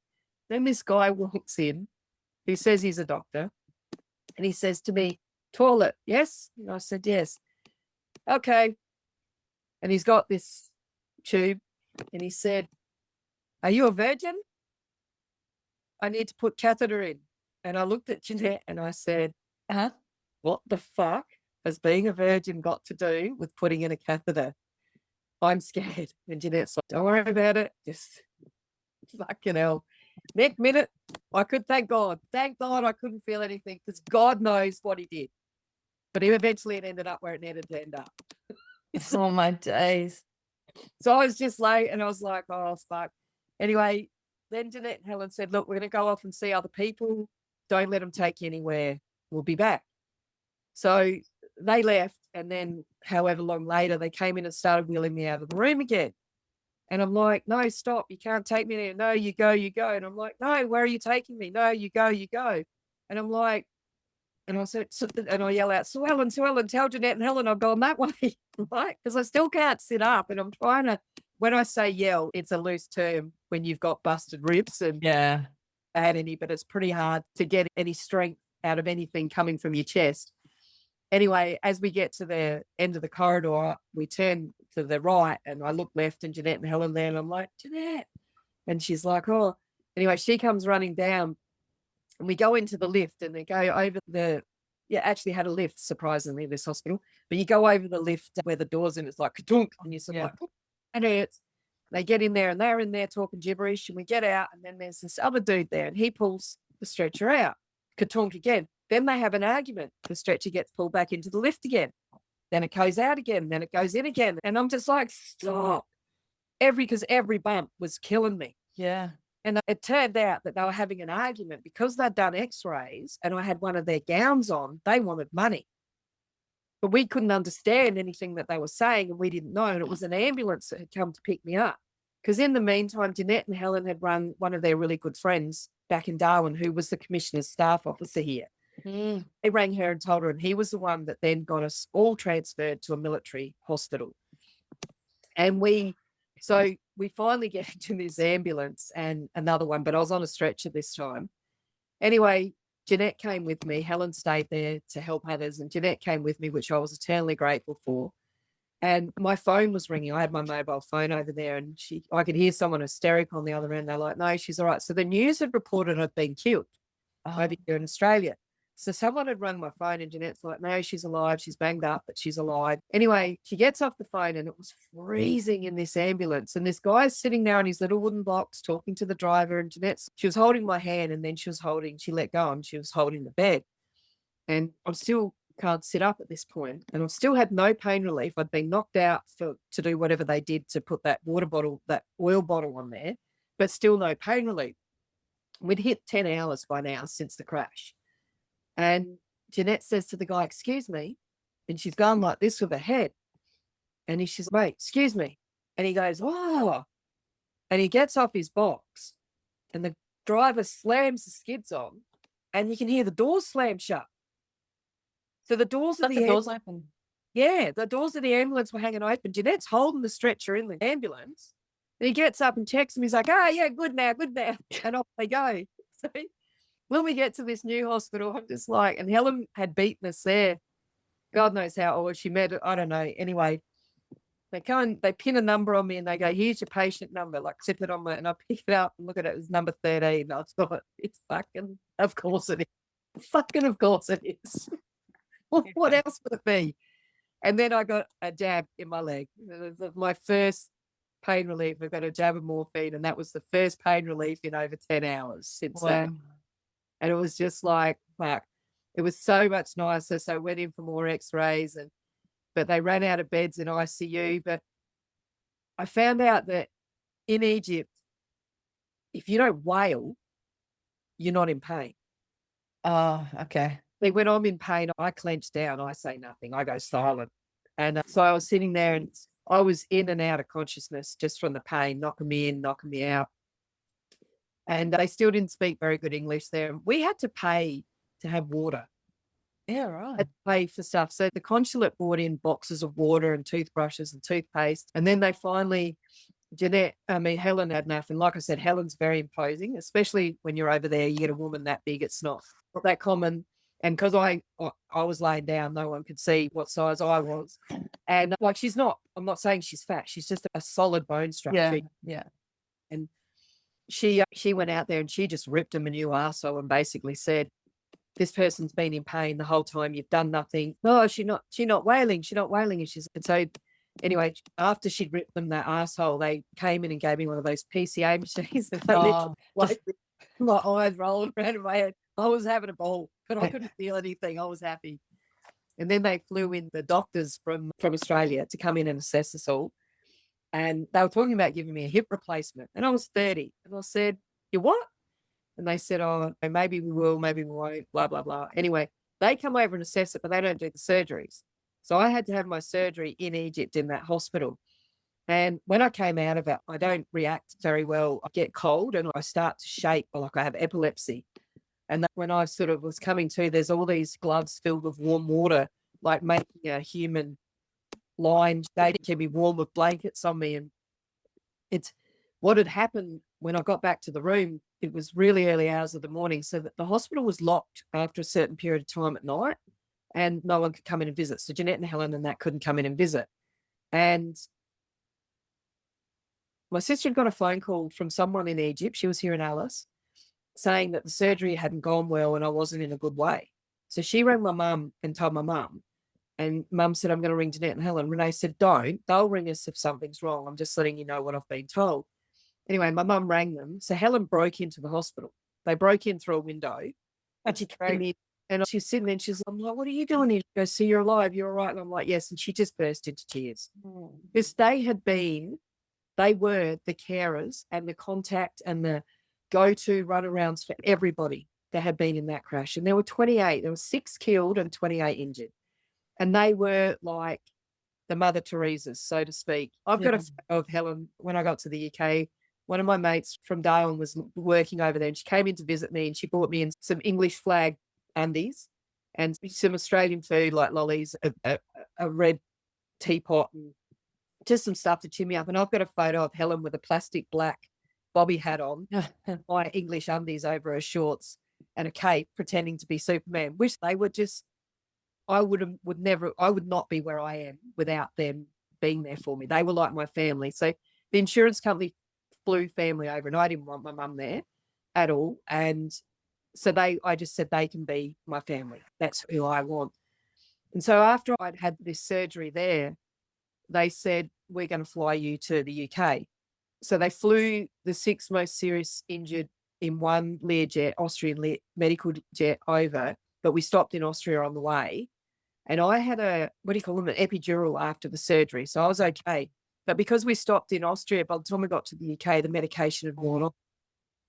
Speaker 2: Then this guy walks in who says he's a doctor. And he says to me, toilet, yes? And I said, yes. Okay. And he's got this tube, and he said, are you a virgin? I need to put catheter in. And I looked at Jeanette and I said, what the fuck has being a virgin got to do with putting in a catheter? I'm scared. And Jeanette's like, don't worry about it. Just fucking hell. Next minute, I could thank God I couldn't feel anything, because God knows what he did. But eventually it ended up where it needed to end up.
Speaker 3: Oh my days.
Speaker 2: So I was just late, and I was like, oh, fuck. Anyway, then Jeanette and Helen said, look, we're going to go off and see other people. Don't let them take you anywhere. We'll be back. So they left, and then however long later, they came in and started wheeling me out of the room again. And I'm like, no, stop. You can't take me there. No, you go, you go. And I'm like, no, where are you taking me? No, you go, you go. And I'm like, and I said, and I yell out, Sue Ellen, tell Jeanette and Helen I've gone that way, right? Because I still can't sit up, and I'm trying to, when I say yell, it's a loose term when you've got busted ribs and
Speaker 3: Yeah.
Speaker 2: had any, but it's pretty hard to get any strength out of anything coming from your chest. Anyway, as we get to the end of the corridor, we turn to the right, and I look left, and Jeanette and Helen there, and I'm like, Jeanette. And she's like, oh. Anyway, she comes running down, and we go into the lift, and they go over actually had a lift, surprisingly, this hospital. But you go over the lift where the door's in, it's like, ka-dunk, and you're sort of like, and it's, they get in there, and they're in there talking gibberish, and we get out, and then there's this other dude there, and he pulls the stretcher out, ka-dunk again. Then they have an argument. The stretcher gets pulled back into the lift again. Then it goes out again. Then it goes in again. And I'm just like, stop. Because every bump was killing me.
Speaker 3: Yeah.
Speaker 2: And it turned out that they were having an argument because they'd done x-rays and I had one of their gowns on. They wanted money. But we couldn't understand anything that they were saying, and we didn't know. And it was an ambulance that had come to pick me up. Because in the meantime, Jeanette and Helen had run one of their really good friends back in Darwin, who was the commissioner's staff officer here. They rang her and told her, and he was the one that then got us all transferred to a military hospital. And we finally get into this ambulance and another one, but I was on a stretcher this time. Anyway, Jeanette came with me. Helen stayed there to help others, and Jeanette came with me, which I was eternally grateful for. And my phone was ringing. I had my mobile phone over there, and I could hear someone hysterical on the other end. They're like, no, she's all right. So the news had reported I'd been killed over here in Australia. So someone had rung my phone, and Jeanette's like, no, she's alive. She's banged up, but she's alive. Anyway, she gets off the phone, and it was freezing in this ambulance. And this guy's sitting there on his little wooden box talking to the driver. And she was holding my hand, and then she let go, and she was holding the bed. And I still can't sit up at this point. And I still had no pain relief. I'd been knocked out to do whatever they did to put that oil bottle on there, but still no pain relief. We'd hit 10 hours by now since the crash. And Jeanette says to the guy, excuse me. And she's gone like this with her head. And she's, wait, excuse me. And he goes, oh. And he gets off his box, and the driver slams the skids on, and you can hear the doors slam shut. So the doors of the
Speaker 3: doors open.
Speaker 2: Yeah, the doors of the ambulance were hanging open. Jeanette's holding the stretcher in the ambulance. And he gets up and checks him. He's like, yeah, good now. And off they go. So when we get to this new hospital, I'm just like, and Helen had beaten us there. God knows how old she met. I don't know. Anyway, they go and they pin a number on me and they go, here's your patient number, like zip it on my, and I pick it up and look at it. It was number 13. I thought, it's fucking, of course it is. Fucking, of course it is. What else would it be? And then I got a jab in my leg. It was my first pain relief. I got a jab of morphine, and that was the first pain relief in over 10 hours since that. And it was just like, fuck. It was so much nicer. So I went in for more x-rays, but they ran out of beds in ICU. But I found out that in Egypt, if you don't wail, you're not in pain.
Speaker 3: Oh, okay.
Speaker 2: When I'm in pain, I clench down. I say nothing. I go silent. And so I was sitting there and I was in and out of consciousness just from the pain, knocking me in, knocking me out. And they still didn't speak very good English there. We had to pay to have water.
Speaker 3: Yeah, right.
Speaker 2: Had to pay for stuff. So the consulate brought in boxes of water and toothbrushes and toothpaste. And then they finally, Helen had enough. And like I said, Helen's very imposing, especially when you're over there, you get a woman that big. It's not that common. And because I was laying down, no one could see what size I was. And like, I'm not saying she's fat. She's just a solid bone structure.
Speaker 3: Yeah.
Speaker 2: And she went out there and she just ripped him a new arsehole and basically said, this person's been in pain the whole time. You've done nothing. No, she's not wailing. She's not wailing. And so anyway, after she'd ripped them that arsehole, they came in and gave me one of those PCA machines. And my eyes rolled around in my head. I was having a ball, but I couldn't feel anything. I was happy. And then they flew in the doctors from Australia to come in and assess us all. And they were talking about giving me a hip replacement. And I was 30. And I said, you what? And they said, oh, maybe we will, maybe we won't, blah, blah, blah. Anyway, they come over and assess it, but they don't do the surgeries. So I had to have my surgery in Egypt in that hospital. And when I came out of it, I don't react very well. I get cold and I start to shake, like I have epilepsy. And when I sort of was coming to, there's all these gloves filled with warm water, like making a human line. They keep me warm with blankets on me. And it's what had happened when I got back to the room. It was really early hours of the morning, so that the hospital was locked after a certain period of time at night and no one could come in and visit. So Jeanette and Helen and that couldn't come in and visit. And my sister had got a phone call from someone in Egypt. She was here in Alice, saying that the surgery hadn't gone well and I wasn't in a good way. So she rang my mum and told my mum. And mum said, I'm going to ring Jeanette and Helen. Renee said, don't. They'll ring us if something's wrong. I'm just letting you know what I've been told. Anyway, my mum rang them. So Helen broke into the hospital. They broke in through a window. And she came in and she's sitting there and she's like, what are you doing here? She goes, see, you're alive. You're all right. And I'm like, yes. And she just burst into tears. Because they were the carers and the contact and the go-to runarounds for everybody that had been in that crash. And there were 28. There were 6 killed and 28 injured. And they were like the Mother Teresa's, so to speak. I've got a photo of Helen when I got to the UK. One of my mates from Darwin was working over there and she came in to visit me and she brought me in some English flag undies and some Australian food like lollies, a red teapot and just some stuff to cheer me up. And I've got a photo of Helen with a plastic black bobby hat on and my English undies over her shorts and a cape pretending to be Superman, which they were just, I would not be where I am without them being there for me. They were like my family. So the insurance company flew family over and I didn't want my mum there at all. And so I just said they can be my family. That's who I want. And so after I'd had this surgery there, they said, we're going to fly you to the UK. So they flew the 6 most serious injured in one Learjet, Austrian medical jet over, but we stopped in Austria on the way. And I had an epidural after the surgery. So I was okay. But because we stopped in Austria, by the time we got to the UK, the medication had worn off.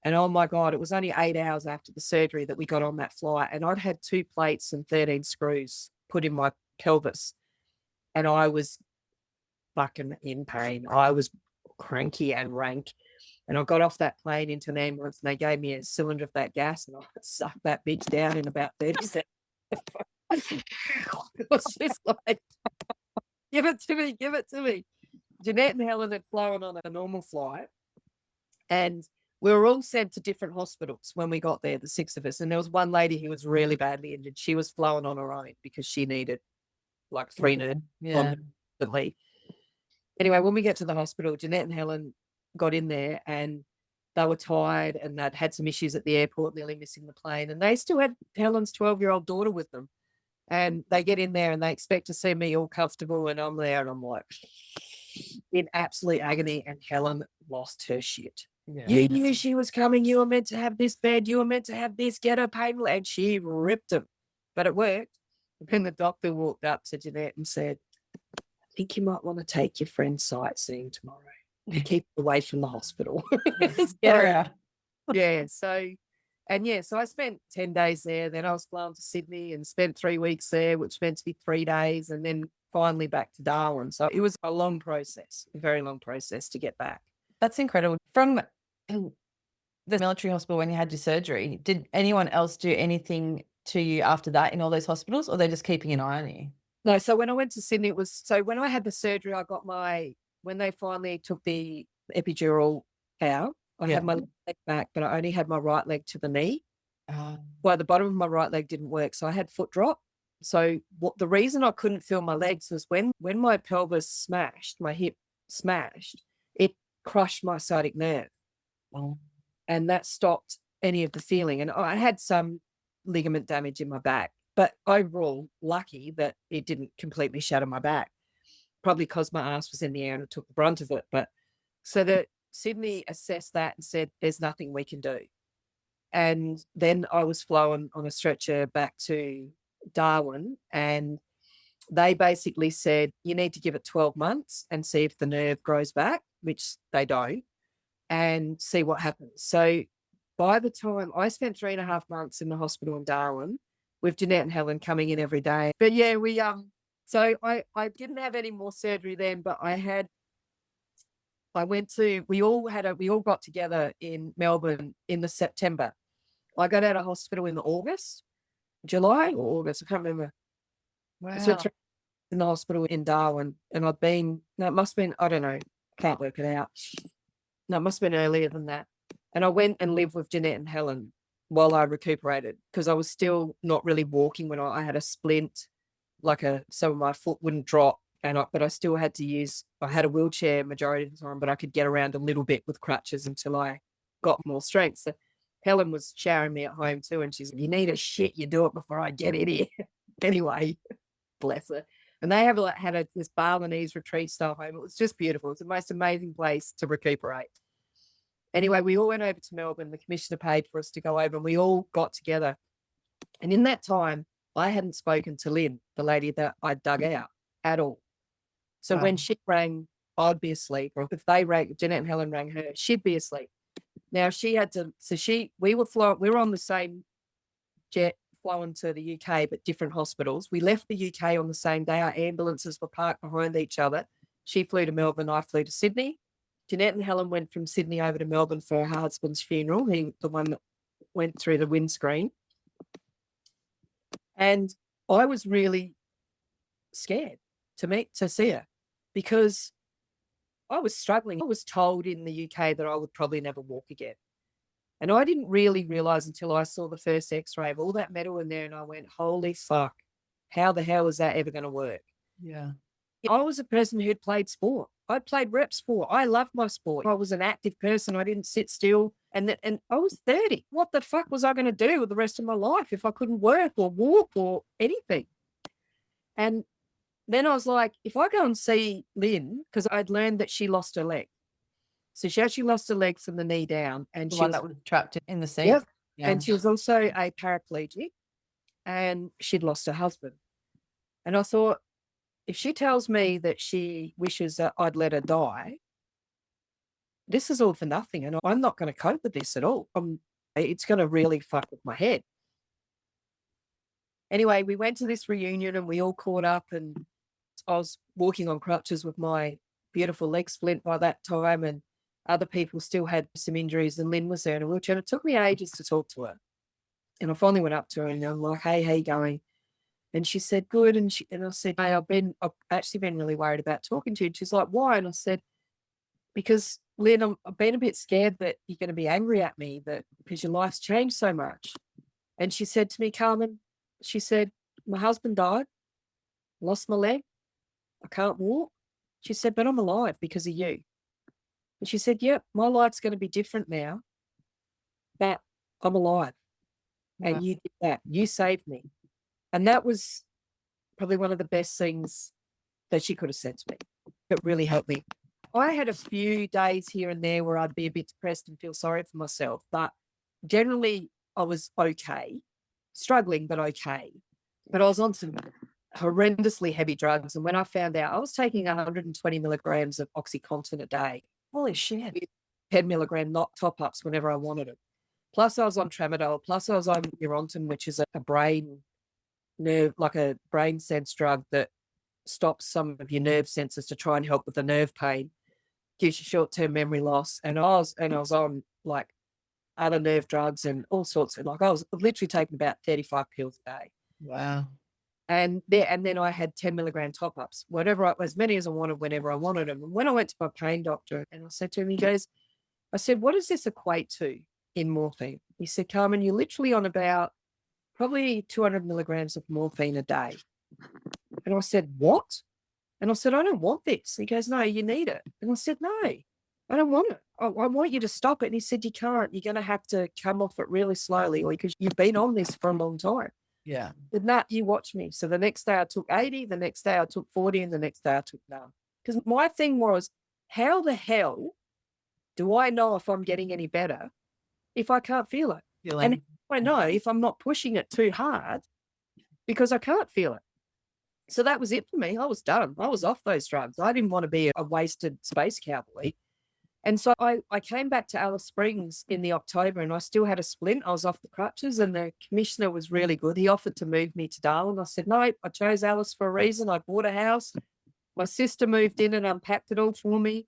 Speaker 2: And oh my God, it was only 8 hours after the surgery that we got on that flight. And I'd had 2 plates and 13 screws put in my pelvis. And I was fucking in pain. I was cranky and rank. And I got off that plane into an ambulance and they gave me a cylinder of that gas and I sucked that bitch down in about 30 seconds. It was just like, give it to me. Jeanette and Helen had flown on a normal flight and we were all sent to different hospitals when we got there, the 6 of us. And there was one lady who was really badly injured. She was flown on her own because she needed like 3 nerves
Speaker 3: Yeah.
Speaker 2: constantly. Anyway, when we get to the hospital, Jeanette and Helen got in there and they were tired and they'd had some issues at the airport, nearly missing the plane. And they still had Helen's 12-year-old daughter with them. And they get in there and they expect to see me all comfortable. And I'm there and I'm like in absolute agony. And Helen lost her shit.
Speaker 3: Yeah.
Speaker 2: You knew she was coming. You were meant to have this bed. You were meant to have this. Get her pain. And she ripped him. But it worked. And then the doctor walked up to Jeanette and said, I think you might want to take your friend sightseeing tomorrow. Keep away from the hospital.
Speaker 3: Get her out.
Speaker 2: Yeah. So I spent 10 days there. Then I was flown to Sydney and spent 3 weeks there, which meant to be 3 days, and then finally back to Darwin. So it was a long process, a very long process to get back.
Speaker 3: That's incredible. From the military hospital when you had your surgery, did anyone else do anything to you after that in all those hospitals, or they're just keeping an eye on you?
Speaker 2: No, so when I went to Sydney, when I had the surgery, I got when they finally took the epidural out, I had my leg back, but I only had my right leg to the knee. Well, the bottom of my right leg didn't work, so I had foot drop. So the reason I couldn't feel my legs was when my pelvis smashed, my hip smashed, it crushed my sciatic nerve.
Speaker 3: Oh.
Speaker 2: And that stopped any of the feeling. And I had some ligament damage in my back, but overall lucky that it didn't completely shatter my back, probably because my ass was in the air and it took the brunt of it. But so that Sydney assessed that and said, there's nothing we can do. And then I was flown on a stretcher back to Darwin, and they basically said, you need to give it 12 months and see if the nerve grows back, which they don't, and see what happens. So by the time I spent 3.5 months in the hospital in Darwin with Jeanette and Helen coming in every day. But yeah, so I didn't have any more surgery then, but we all got together in Melbourne in the September. I got out of hospital in July or August, I can't remember.
Speaker 3: Wow.
Speaker 2: So in the hospital in Darwin, and it must have been, I don't know, can't work it out. No, it must have been earlier than that. And I went and lived with Jeanette and Helen while I recuperated, because I was still not really walking when I had a splint, so my foot wouldn't drop. But I still had I had a wheelchair majority of the time, but I could get around a little bit with crutches until I got more strength. So Helen was showering me at home too, and she's like, you need a shit, you do it before I get in here. Anyway, bless her. And they have this Balinese retreat style home. It was just beautiful. It's the most amazing place to recuperate. Anyway, we all went over to Melbourne. The commissioner paid for us to go over, and we all got together. And in that time, I hadn't spoken to Lynn, the lady that I dug out, at all. So when she rang, I'd be asleep. Or if Jeanette and Helen rang her, she'd be asleep. Now we were on the same jet flowing to the UK, but different hospitals. We left the UK on the same day. Our ambulances were parked behind each other. She flew to Melbourne, I flew to Sydney. Jeanette and Helen went from Sydney over to Melbourne for her husband's funeral, the one that went through the windscreen. And I was really scared to see her, because I was struggling. I was told in the UK that I would probably never walk again. And I didn't really realize until I saw the first x-ray of all that metal in there, and I went, holy fuck, how the hell is that ever going to work?
Speaker 3: Yeah.
Speaker 2: I was a person who'd played sport. I played rep sport. I loved my sport. I was an active person. I didn't sit still. And I was 30. What the fuck was I going to do with the rest of my life if I couldn't work or walk or anything? And then I was like, if I go and see Lynn, because I'd learned that she lost her leg. So she actually lost her leg from the knee down. And
Speaker 3: The one that was trapped in the seat.
Speaker 2: Yep.
Speaker 3: Yeah.
Speaker 2: And she was also a paraplegic, and she'd lost her husband. And I thought, if she tells me that she wishes that I'd let her die, this is all for nothing. And I'm not going to cope with this at all. It's going to really fuck with my head. Anyway, we went to this reunion and we all caught up, and I was walking on crutches with my beautiful leg splint by that time, and other people still had some injuries, and Lynn was there in a wheelchair. And it took me ages to talk to her. And I finally went up to her and I'm like, hey, how you going? And she said, good. And I said, hey, I've actually been really worried about talking to you. And she's like, why? And I said, because Lynn, I've been a bit scared that you're going to be angry at me because your life's changed so much. And she said to me, Carmen, she said, my husband died lost my leg. I can't walk. She said, but I'm alive because of you. And she said, yep, my life's going to be different now, but I'm alive.
Speaker 3: Wow.
Speaker 2: And you did that. You saved me. And that was probably one of the best things that she could have said to me. It really helped me. I had a few days here and there where I'd be a bit depressed and feel sorry for myself, but generally I was okay, struggling, but okay. But I was on some horrendously heavy drugs. And when I found out, I was taking 120 milligrams of OxyContin a day.
Speaker 3: Holy shit.
Speaker 2: 10 milligram not top ups whenever I wanted it. Plus I was on tramadol. Plus I was on Neurontin, which is a brain nerve, like a brain sense drug that stops some of your nerve sensors to try and help with the nerve pain, gives you short-term memory loss. And I was on like other nerve drugs and all sorts of, like, I was literally taking about 35 pills a day.
Speaker 3: Wow.
Speaker 2: And then I had 10 milligram top ups, as many as I wanted, whenever I wanted them. And when I went to my pain doctor and I said to him, I said, what does this equate to in morphine? He said, Carmen, you're literally on about probably 200 milligrams of morphine a day. And I said, what? And I said, I don't want this. He goes, no, you need it. And I said, no, I don't want it. I want you to stop it. And he said, you can't. You're going to have to come off it really slowly because you've been on this for a long time.
Speaker 3: Yeah.
Speaker 2: And that, you watch me. So the next day I took 80, the next day I took 40, and the next day I took none. Because my thing was, how the hell do I know if I'm getting any better if I can't feel it? And how do I know if I'm not pushing it too hard because I can't feel it? So that was it for me. I was done. I was off those drugs. I didn't want to be a wasted space cowboy. And so I came back to Alice Springs in the October and I still had a splint. I was off the crutches and the commissioner was really good. He offered to move me to Darwin. I said, no, I chose Alice for a reason. I bought a house. My sister moved in and unpacked it all for me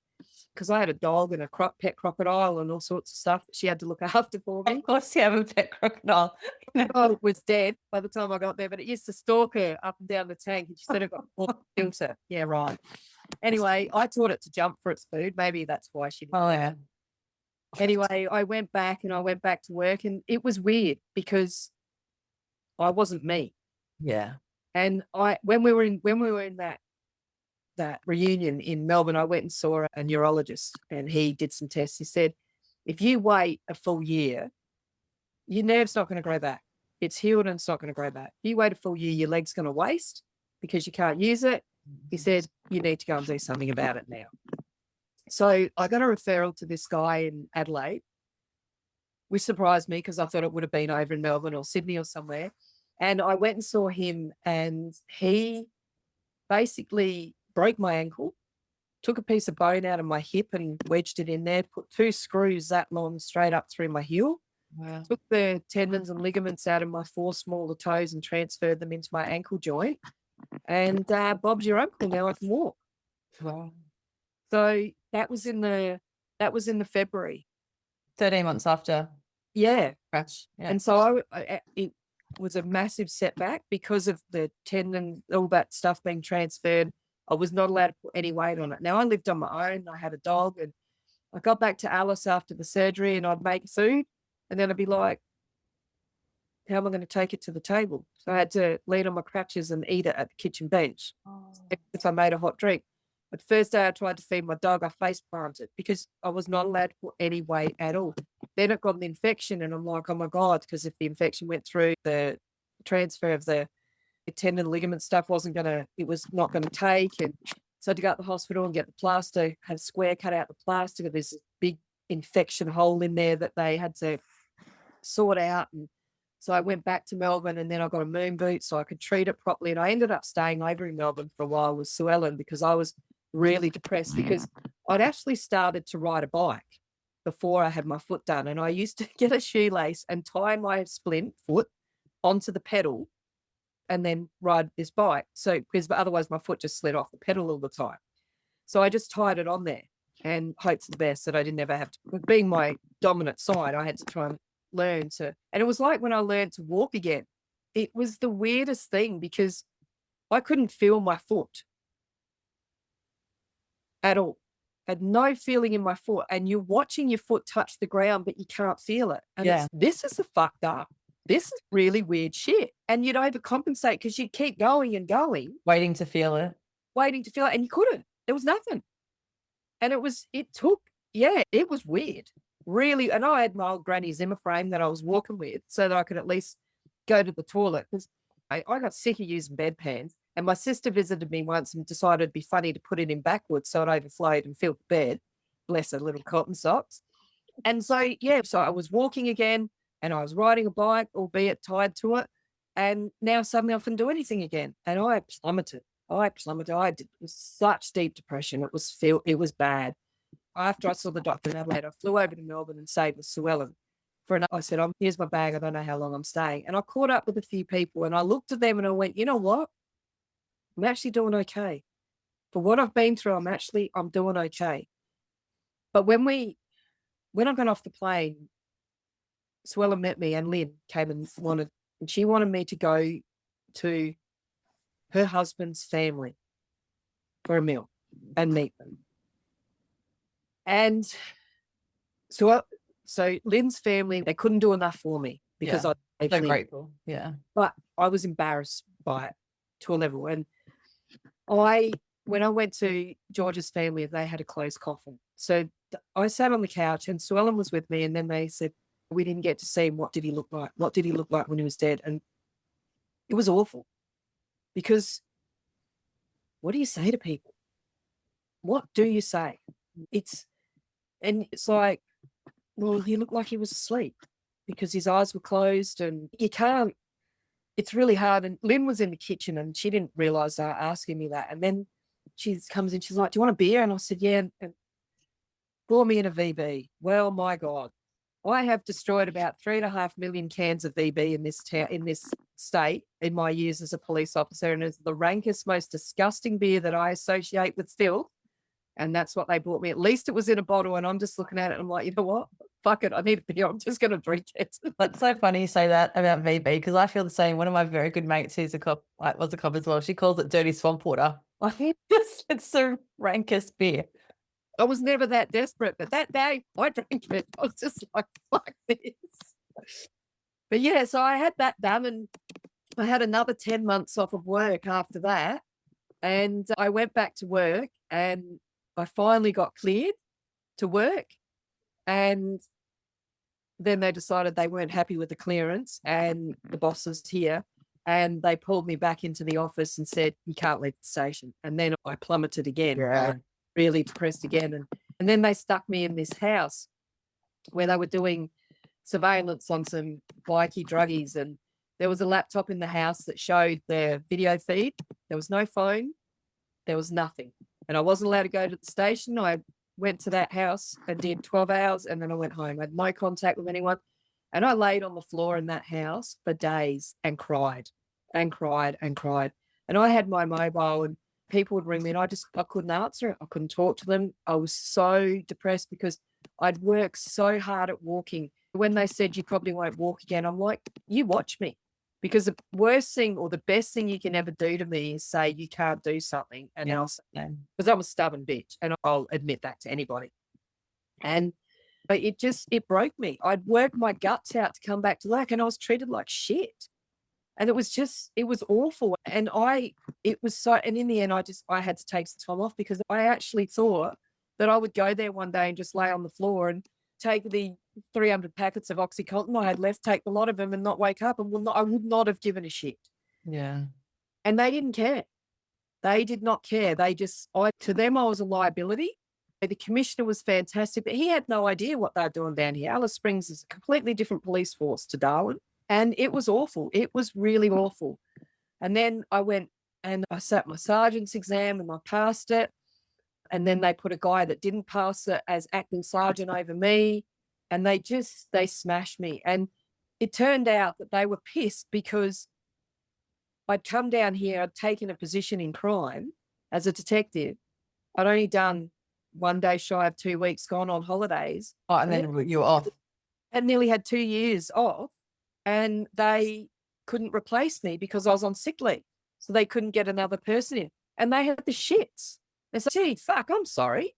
Speaker 2: because I had a dog and a pet crocodile and all sorts of stuff that she had to look after for me.
Speaker 3: Of course you have a pet crocodile.
Speaker 2: Oh, it was dead by the time I got there, but it used to stalk her up and down the tank and she said it got a filter. Yeah, right. Anyway, I taught it to jump for its food. Maybe that's why she did.
Speaker 3: Oh, yeah.
Speaker 2: Anyway, I went back to work and it was weird because I wasn't me.
Speaker 3: Yeah.
Speaker 2: And when we were in that reunion in Melbourne, I went and saw a neurologist and he did some tests. He said, if you wait a full year, your nerve's not going to grow back. It's healed and it's not going to grow back. If you wait a full year, your leg's going to waste because you can't use it. He said, you need to go and do something about it now. So I got a referral to this guy in Adelaide, which surprised me because I thought it would have been over in Melbourne or Sydney or somewhere. And I went and saw him and he basically broke my ankle, took a piece of bone out of my hip and wedged it in there, put 2 screws that long straight up through my heel.
Speaker 3: Wow.
Speaker 2: Took the tendons and ligaments out of my 4 smaller toes and transferred them into my ankle joint. And Bob's your uncle. Now I can walk.
Speaker 3: Wow.
Speaker 2: So that was in the February.
Speaker 3: 13 months after
Speaker 2: Yeah.
Speaker 3: crash. Yeah.
Speaker 2: And so it was a massive setback because of the tendon, all that stuff being transferred. I was not allowed to put any weight on it. Now I lived on my own. I had a dog and I got back to Alice after the surgery and I'd make food and then I'd be like, how am I going to take it to the table? So I had to lean on my crutches and eat it at the kitchen bench. If I made a hot drink. But the first day I tried to feed my dog, I face planted because I was not allowed to put any weight at all. Then it got an infection and I'm like, oh my God, because if the infection went through, the transfer of the tendon ligament stuff it was not going to take. And so I had to go to the hospital and get the plaster, have a square cut out the plaster. There's this big infection hole in there that they had to sort out. And so I went back to Melbourne and then I got a moon boot so I could treat it properly. And I ended up staying over in Melbourne for a while with Sue Ellen because I was really depressed because I'd actually started to ride a bike before I had my foot done. And I used to get a shoelace and tie my splint foot onto the pedal and then ride this bike. So, because otherwise my foot just slid off the pedal all the time. So I just tied it on there and hoped for the best that I didn't ever have to, being my dominant side, I had to try and learn to, and it was like when I learned to walk again, it was the weirdest thing because I couldn't feel my foot at all. I had no feeling in my foot and you're watching your foot touch the ground, but you can't feel it. And this is the fucked up. this is really weird shit. And you'd overcompensate because you'd keep going and going,
Speaker 3: Waiting to feel it.
Speaker 2: and you couldn't. There was nothing. And it was weird. Really. And I had my old granny Zimmer frame that I was walking with so that I could at least go to the toilet, because I got sick of using bedpans. And my sister visited me once and decided it'd be funny to put it in backwards so it overflowed and filled the bed. Bless her little cotton socks. And so, so I was walking again and I was riding a bike, albeit tied to it. And now suddenly I couldn't do anything again. And I plummeted. I did such deep depression. It was bad. After I saw the doctor in Adelaide, I flew over to Melbourne and stayed with Sue Ellen. I said, here's my bag. I don't know how long I'm staying. And I caught up with a few people and I looked at them and I went, you know what? I'm actually doing okay. For what I've been through, I'm doing okay. But when I got off the plane, Sue Ellen met me and Lynn came and she wanted me to go to her husband's family for a meal and meet them. And so Lynn's family, they couldn't do enough for me because
Speaker 3: Yeah.
Speaker 2: I'm
Speaker 3: So grateful. Yeah.
Speaker 2: But I was embarrassed by it to a level. And when I went to George's family, they had a closed coffin. So I sat on the couch and Sue Ellen was with me. And then they said, we didn't get to see him. What did he look like? What did he look like when he was dead? And it was awful, because what do you say to people? What do you say? It's like, well, he looked like he was asleep because his eyes were closed, and you can't, it's really hard. And Lynn was in the kitchen and she didn't realize they were asking me that. And then she comes in, she's like, do you want a beer? And I said, yeah. And pour me in a VB. Well, my God, I have destroyed about 3.5 million cans of VB in this town, in this state, in my years as a police officer. And it's the rankest, most disgusting beer that I associate with filth. And that's what they bought me. At least it was in a bottle. And I'm just looking at it and I'm like, you know what? Fuck it. I need a beer. I'm just going to drink it.
Speaker 3: That's so funny you say that about VB, because I feel the same. One of my very good mates who's a cop, was a cop as well, she calls it dirty swamp water. It's the rankest beer.
Speaker 2: I was never that desperate, but that day I drank it. I was just like, fuck this. But yeah, so I had that done and I had another 10 months off of work after that. And I went back to work and I finally got cleared to work. And then they decided they weren't happy with the clearance and the bosses here. And they pulled me back into the office and said, you can't leave the station. And then I plummeted again.
Speaker 3: Yeah.
Speaker 2: Really depressed again. And then they stuck me in this house where they were doing surveillance on some bikey druggies. And there was a laptop in the house that showed their video feed. There was no phone. There was nothing. And I wasn't allowed to go to the station. I went to that house and did 12 hours and then I went home. I had no contact with anyone. And I laid on the floor in that house for days and cried and cried and cried. And I had my mobile and people would ring me and I couldn't answer it. I couldn't talk to them. I was so depressed because I'd worked so hard at walking. When they said you probably won't walk again, I'm like, you watch me. Because the worst thing or the best thing you can ever do to me is say you can't do something. And else, because I'm a stubborn bitch and I'll admit that to anybody. And it broke me. I'd worked my guts out to come back to work and I was treated like shit. And it was awful. And in the end, I had to take some time off because I actually thought that I would go there one day and just lay on the floor and take the 300 packets of OxyContin I had left, take a lot of them and not wake up. And I would not have given a shit.
Speaker 3: Yeah.
Speaker 2: And they didn't care. They did not care. To them, I was a liability. The commissioner was fantastic, but he had no idea what they were doing down here. Alice Springs is a completely different police force to Darwin. And it was awful. It was really awful. And then I went and I sat my sergeant's exam and I passed it. And then they put a guy that didn't pass it as acting sergeant over me. And they smashed me. And it turned out that they were pissed because I'd come down here, I'd taken a position in crime as a detective. I'd only done 1 day shy of 2 weeks, gone on holidays.
Speaker 3: Oh, and then you were off.
Speaker 2: And nearly had 2 years off. And they couldn't replace me because I was on sick leave. So they couldn't get another person in. And they had the shits. They said, gee, fuck, I'm sorry.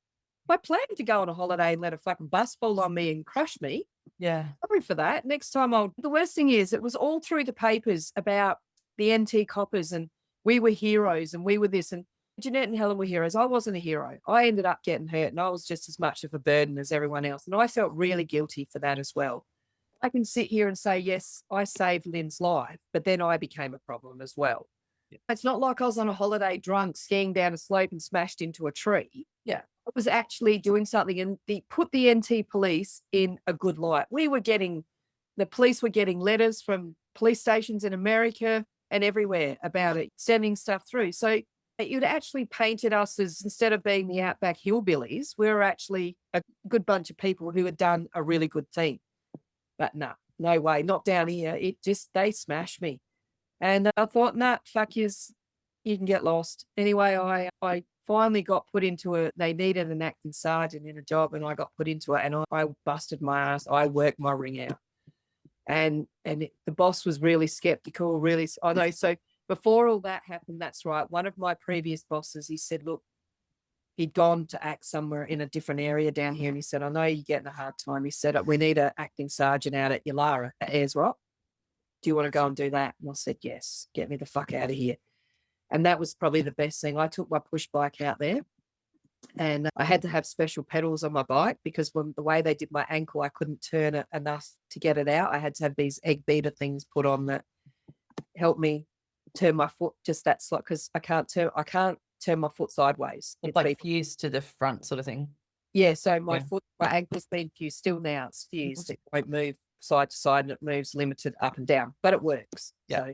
Speaker 2: I planned to go on a holiday and let a fucking bus fall on me and crush me.
Speaker 3: Yeah.
Speaker 2: Sorry for that. Next time the worst thing is it was all through the papers about the NT coppers and we were heroes and we were this and Jeanette and Helen were heroes. I wasn't a hero. I ended up getting hurt and I was just as much of a burden as everyone else. And I felt really guilty for that as well. I can sit here and say, yes, I saved Lynn's life, but then I became a problem as well. Yeah. It's not like I was on a holiday drunk, skiing down a slope and smashed into a tree.
Speaker 3: Yeah.
Speaker 2: I was actually doing something and put the NT police in a good light. The police were getting letters from police stations in America and everywhere about it, sending stuff through. So you'd actually painted us as, instead of being the outback hillbillies, we were actually a good bunch of people who had done a really good thing. But no way, not down here. They smashed me. And I thought, fuck yous, you can get lost. Anyway, I finally got put into they needed an acting sergeant in a job and I got put into it and I busted my ass. I worked my ring out. And the boss was really skeptical, I know. So before all that happened, that's right. One of my previous bosses, he said, look, he'd gone to act somewhere in a different area down here. And he said, I know you're getting a hard time. He said, we need an acting sergeant out at Yalara at Ayers Rock. Do you want to go and do that? And I said, yes, get me the fuck out of here. And that was probably the best thing. I took my push bike out there and I had to have special pedals on my bike because the way they did my ankle, I couldn't turn it enough to get it out. I had to have these egg beater things put on that helped me turn my foot just that slight because I can't turn my foot sideways.
Speaker 3: It's like fused to the front sort of thing.
Speaker 2: Yeah, so my ankle's been fused. Still now it's fused. It won't move side to side and it moves limited up and down, but it works.
Speaker 3: Yeah.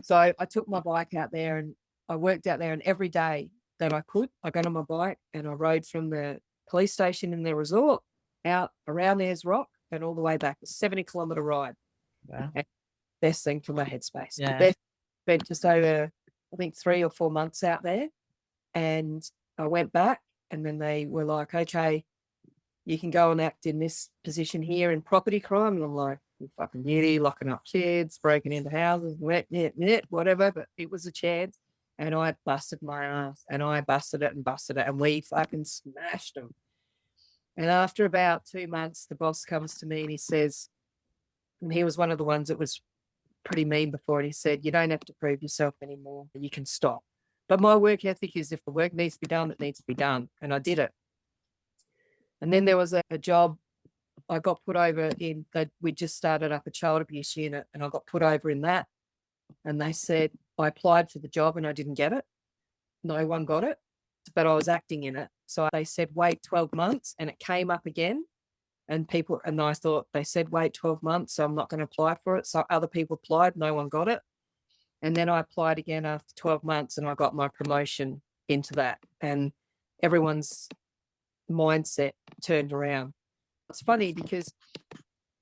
Speaker 2: So I took my bike out there and I worked out there and every day that I could, I got on my bike and I rode from the police station in the resort out around Ayers Rock and all the way back. A 70-kilometre ride.
Speaker 3: Wow.
Speaker 2: Best thing for my headspace.
Speaker 3: Yeah.
Speaker 2: Spent just over, I think, 3 or 4 months out there. And I went back and then they were like, okay, you can go and act in this position here in property crime. And I'm like, you fucking beauty, locking up kids, breaking into houses, whatever. But it was a chance. And I busted my ass and I busted it and we fucking smashed them. And after about 2 months, the boss comes to me and he says, and he was one of the ones that was pretty mean before, and he said, you don't have to prove yourself anymore. You can stop. But my work ethic is if the work needs to be done, it needs to be done. And I did it. And then there was a job I got put over in that we just started up a child abuse unit and I got put over in that. And they said, I applied for the job and I didn't get it. No one got it, but I was acting in it. So they said, wait 12 months and it came up again. And I thought they said, wait 12 months. So I'm not going to apply for it. So other people applied, no one got it. And then I applied again after 12 months and I got my promotion into that. And everyone's mindset turned around. It's funny because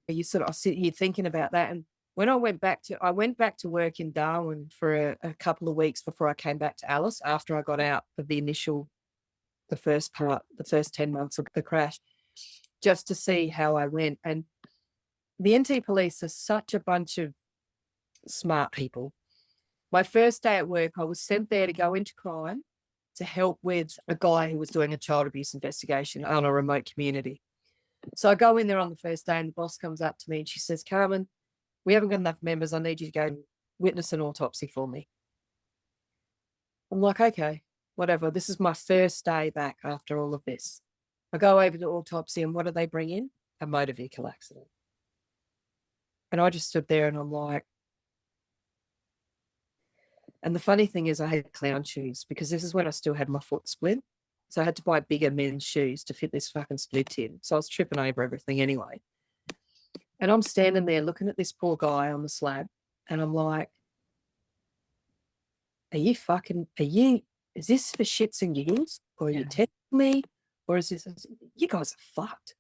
Speaker 2: you sort of sit here thinking about that. And when I went back to work in Darwin for a couple of weeks before I came back to Alice after I got out of the first 10 months of the crash, just to see how I went. And the NT police are such a bunch of smart people. My first day at work, I was sent there to go into crime to help with a guy who was doing a child abuse investigation on a remote community. So I go in there on the first day and the boss comes up to me and she says, Carmen, we haven't got enough members. I need you to go and witness an autopsy for me. I'm like, okay, whatever. This is my first day back after all of this. I go over to autopsy and what do they bring in? A motor vehicle accident. And I just stood there and I'm like, and the funny thing is I had clown shoes because this is when I still had my foot split. So I had to buy bigger men's shoes to fit this fucking split in. So I was tripping over everything anyway. And I'm standing there looking at this poor guy on the slab and I'm like, is this for shits and giggles? Or are you testing me? Or is this, you guys are fucked.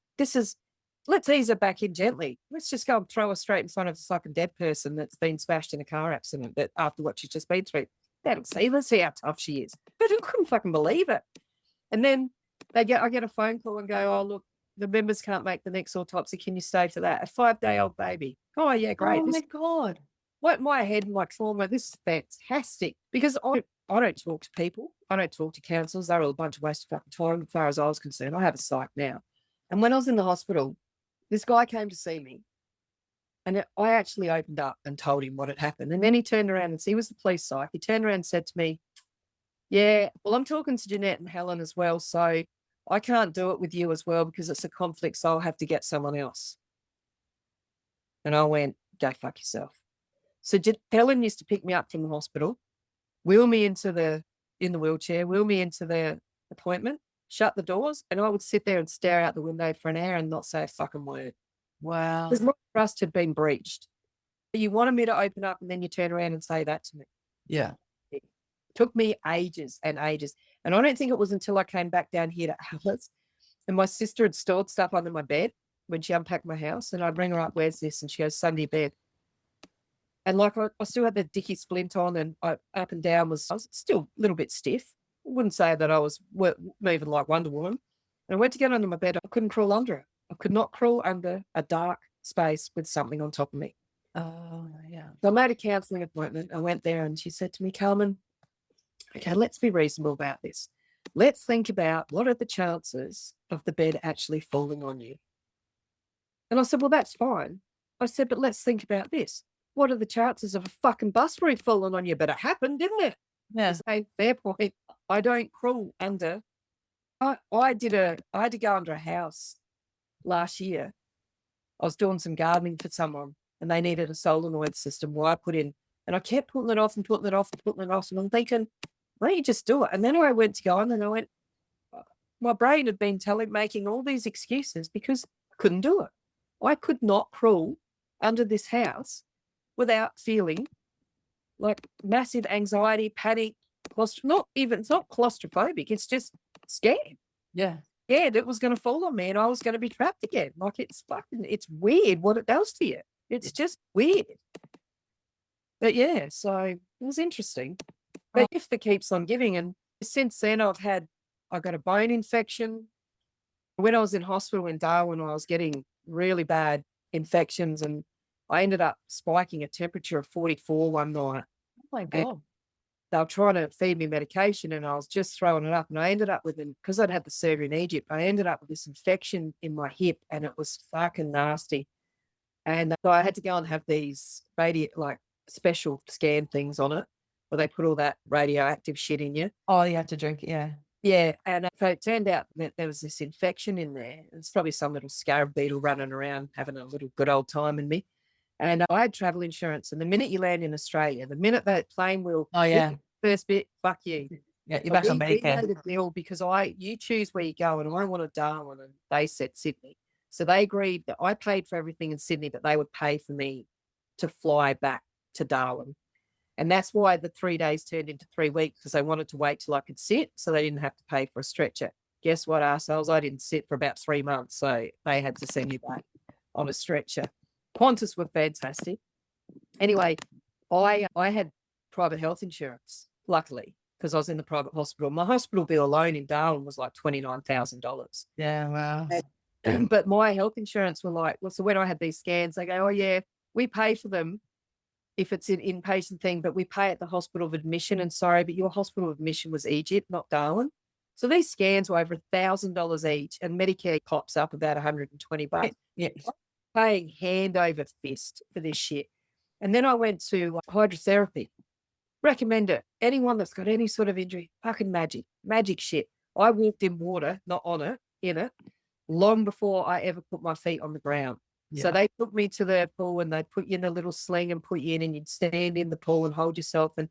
Speaker 2: Let's ease it back in gently. Let's just go and throw her straight in front of a fucking dead person that's been smashed in a car accident that after what she's just been through. Let's see how tough she is. But I couldn't fucking believe it. And then I get a phone call and go, oh, look, the members can't make the next autopsy. Can you stay for that? A 5-day-old baby. Oh, yeah, great.
Speaker 3: Oh, my God.
Speaker 2: What my head and my trauma, this is fantastic. Because I don't talk to people. I don't talk to counsellors. They're all a bunch of waste of fucking time as far as I was concerned. I have a psych now. And when I was in the hospital, This guy came to see me, and I actually opened up and told him what had happened. And then he turned around and he was the police psych. He turned around and said to me, yeah, well, I'm talking to Jeanette and Helen as well. So I can't do it with you as well because it's a conflict. So I'll have to get someone else. And I went, go fuck yourself. So Helen used to pick me up from the hospital, wheel me in the wheelchair, wheel me into the appointment, shut the doors, and I would sit there and stare out the window for an hour and not say a fucking word.
Speaker 3: Wow.
Speaker 2: Because my trust had been breached. You wanted me to open up and then you turn around and say that to me.
Speaker 3: Yeah.
Speaker 2: It took me ages and ages. And I don't think it was until I came back down here to Alice and my sister had stored stuff under my bed when she unpacked my house. And I'd ring her up, where's this? And she goes, Sunday bed. And like I still had the dicky splint on and I up and down I was still a little bit stiff. I wouldn't say that I was moving like Wonder Woman. And I went to get under my bed. I couldn't crawl under it. I could not crawl under a dark space with something on top of me.
Speaker 3: Oh, yeah.
Speaker 2: So I made a counselling appointment. I went there and she said to me, Carmen, okay, let's be reasonable about this. Let's think about what are the chances of the bed actually falling on you. And I said, well, that's fine. I said, but let's think about this. What are the chances of a fucking bus roof falling on you? But it happened, didn't it?
Speaker 3: Yeah.
Speaker 2: Say, fair point. I don't crawl under. I had to go under a house last year. I was doing some gardening for someone and they needed a solenoid system where I put in, and I kept putting it off and putting it off and putting it off. And I'm thinking, why don't you just do it? And then I went to go on and I went, my brain had been making all these excuses because I couldn't do it. I could not crawl under this house without feeling like massive anxiety, panic, it's not claustrophobic. It's just scared.
Speaker 3: Yeah.
Speaker 2: Scared it was going to fall on me and I was going to be trapped again. Like it's weird what it does to you. It's just weird. But yeah, so it was interesting. But gift that keeps on giving. And since then I got a bone infection. When I was in hospital in Darwin, I was getting really bad infections and I ended up spiking a temperature of 44 one night.
Speaker 3: Oh my God.
Speaker 2: They were trying to feed me medication and I was just throwing it up. And I ended up with, because I'd had the surgery in Egypt, I ended up with this infection in my hip and it was fucking nasty. And so I had to go and have these special scan things on it where they put all that radioactive shit in you.
Speaker 3: Oh, you have to drink it. Yeah.
Speaker 2: Yeah. And so it turned out that there was this infection in there. It's probably some little scarab beetle running around having a little good old time in me. And I had travel insurance. And the minute you land in Australia, the minute that plane will first bit, fuck you.
Speaker 3: Yeah, you're back on Medicare.
Speaker 2: We made a deal because you choose where you go, and I wanted Darwin, and they said Sydney. So they agreed that I paid for everything in Sydney, but they would pay for me to fly back to Darwin. And that's why the 3 days turned into 3 weeks, because they wanted to wait till I could sit so they didn't have to pay for a stretcher. Guess what, arseholes? I didn't sit for about 3 months, so they had to send me back on a stretcher. Qantas were fantastic. Anyway, I had private health insurance, luckily, because I was in the private hospital. My hospital bill alone in Darwin was like $29,000.
Speaker 3: Yeah, wow.
Speaker 2: But my health insurance were like, well, so when I had these scans, they go, oh, yeah, we pay for them if it's an inpatient thing, but we pay at the hospital of admission. And sorry, but your hospital of admission was Egypt, not Darwin. So these scans were over $1,000 each, and Medicare pops up about $120.
Speaker 3: Yeah.
Speaker 2: Paying hand over fist for this shit. And then I went to hydrotherapy. Recommend it. Anyone that's got any sort of injury, fucking magic shit. I walked in water, not on it, in it, long before I ever put my feet on the ground. Yeah. So they took me to the pool and they'd put you in a little sling and put you in and you'd stand in the pool and hold yourself. And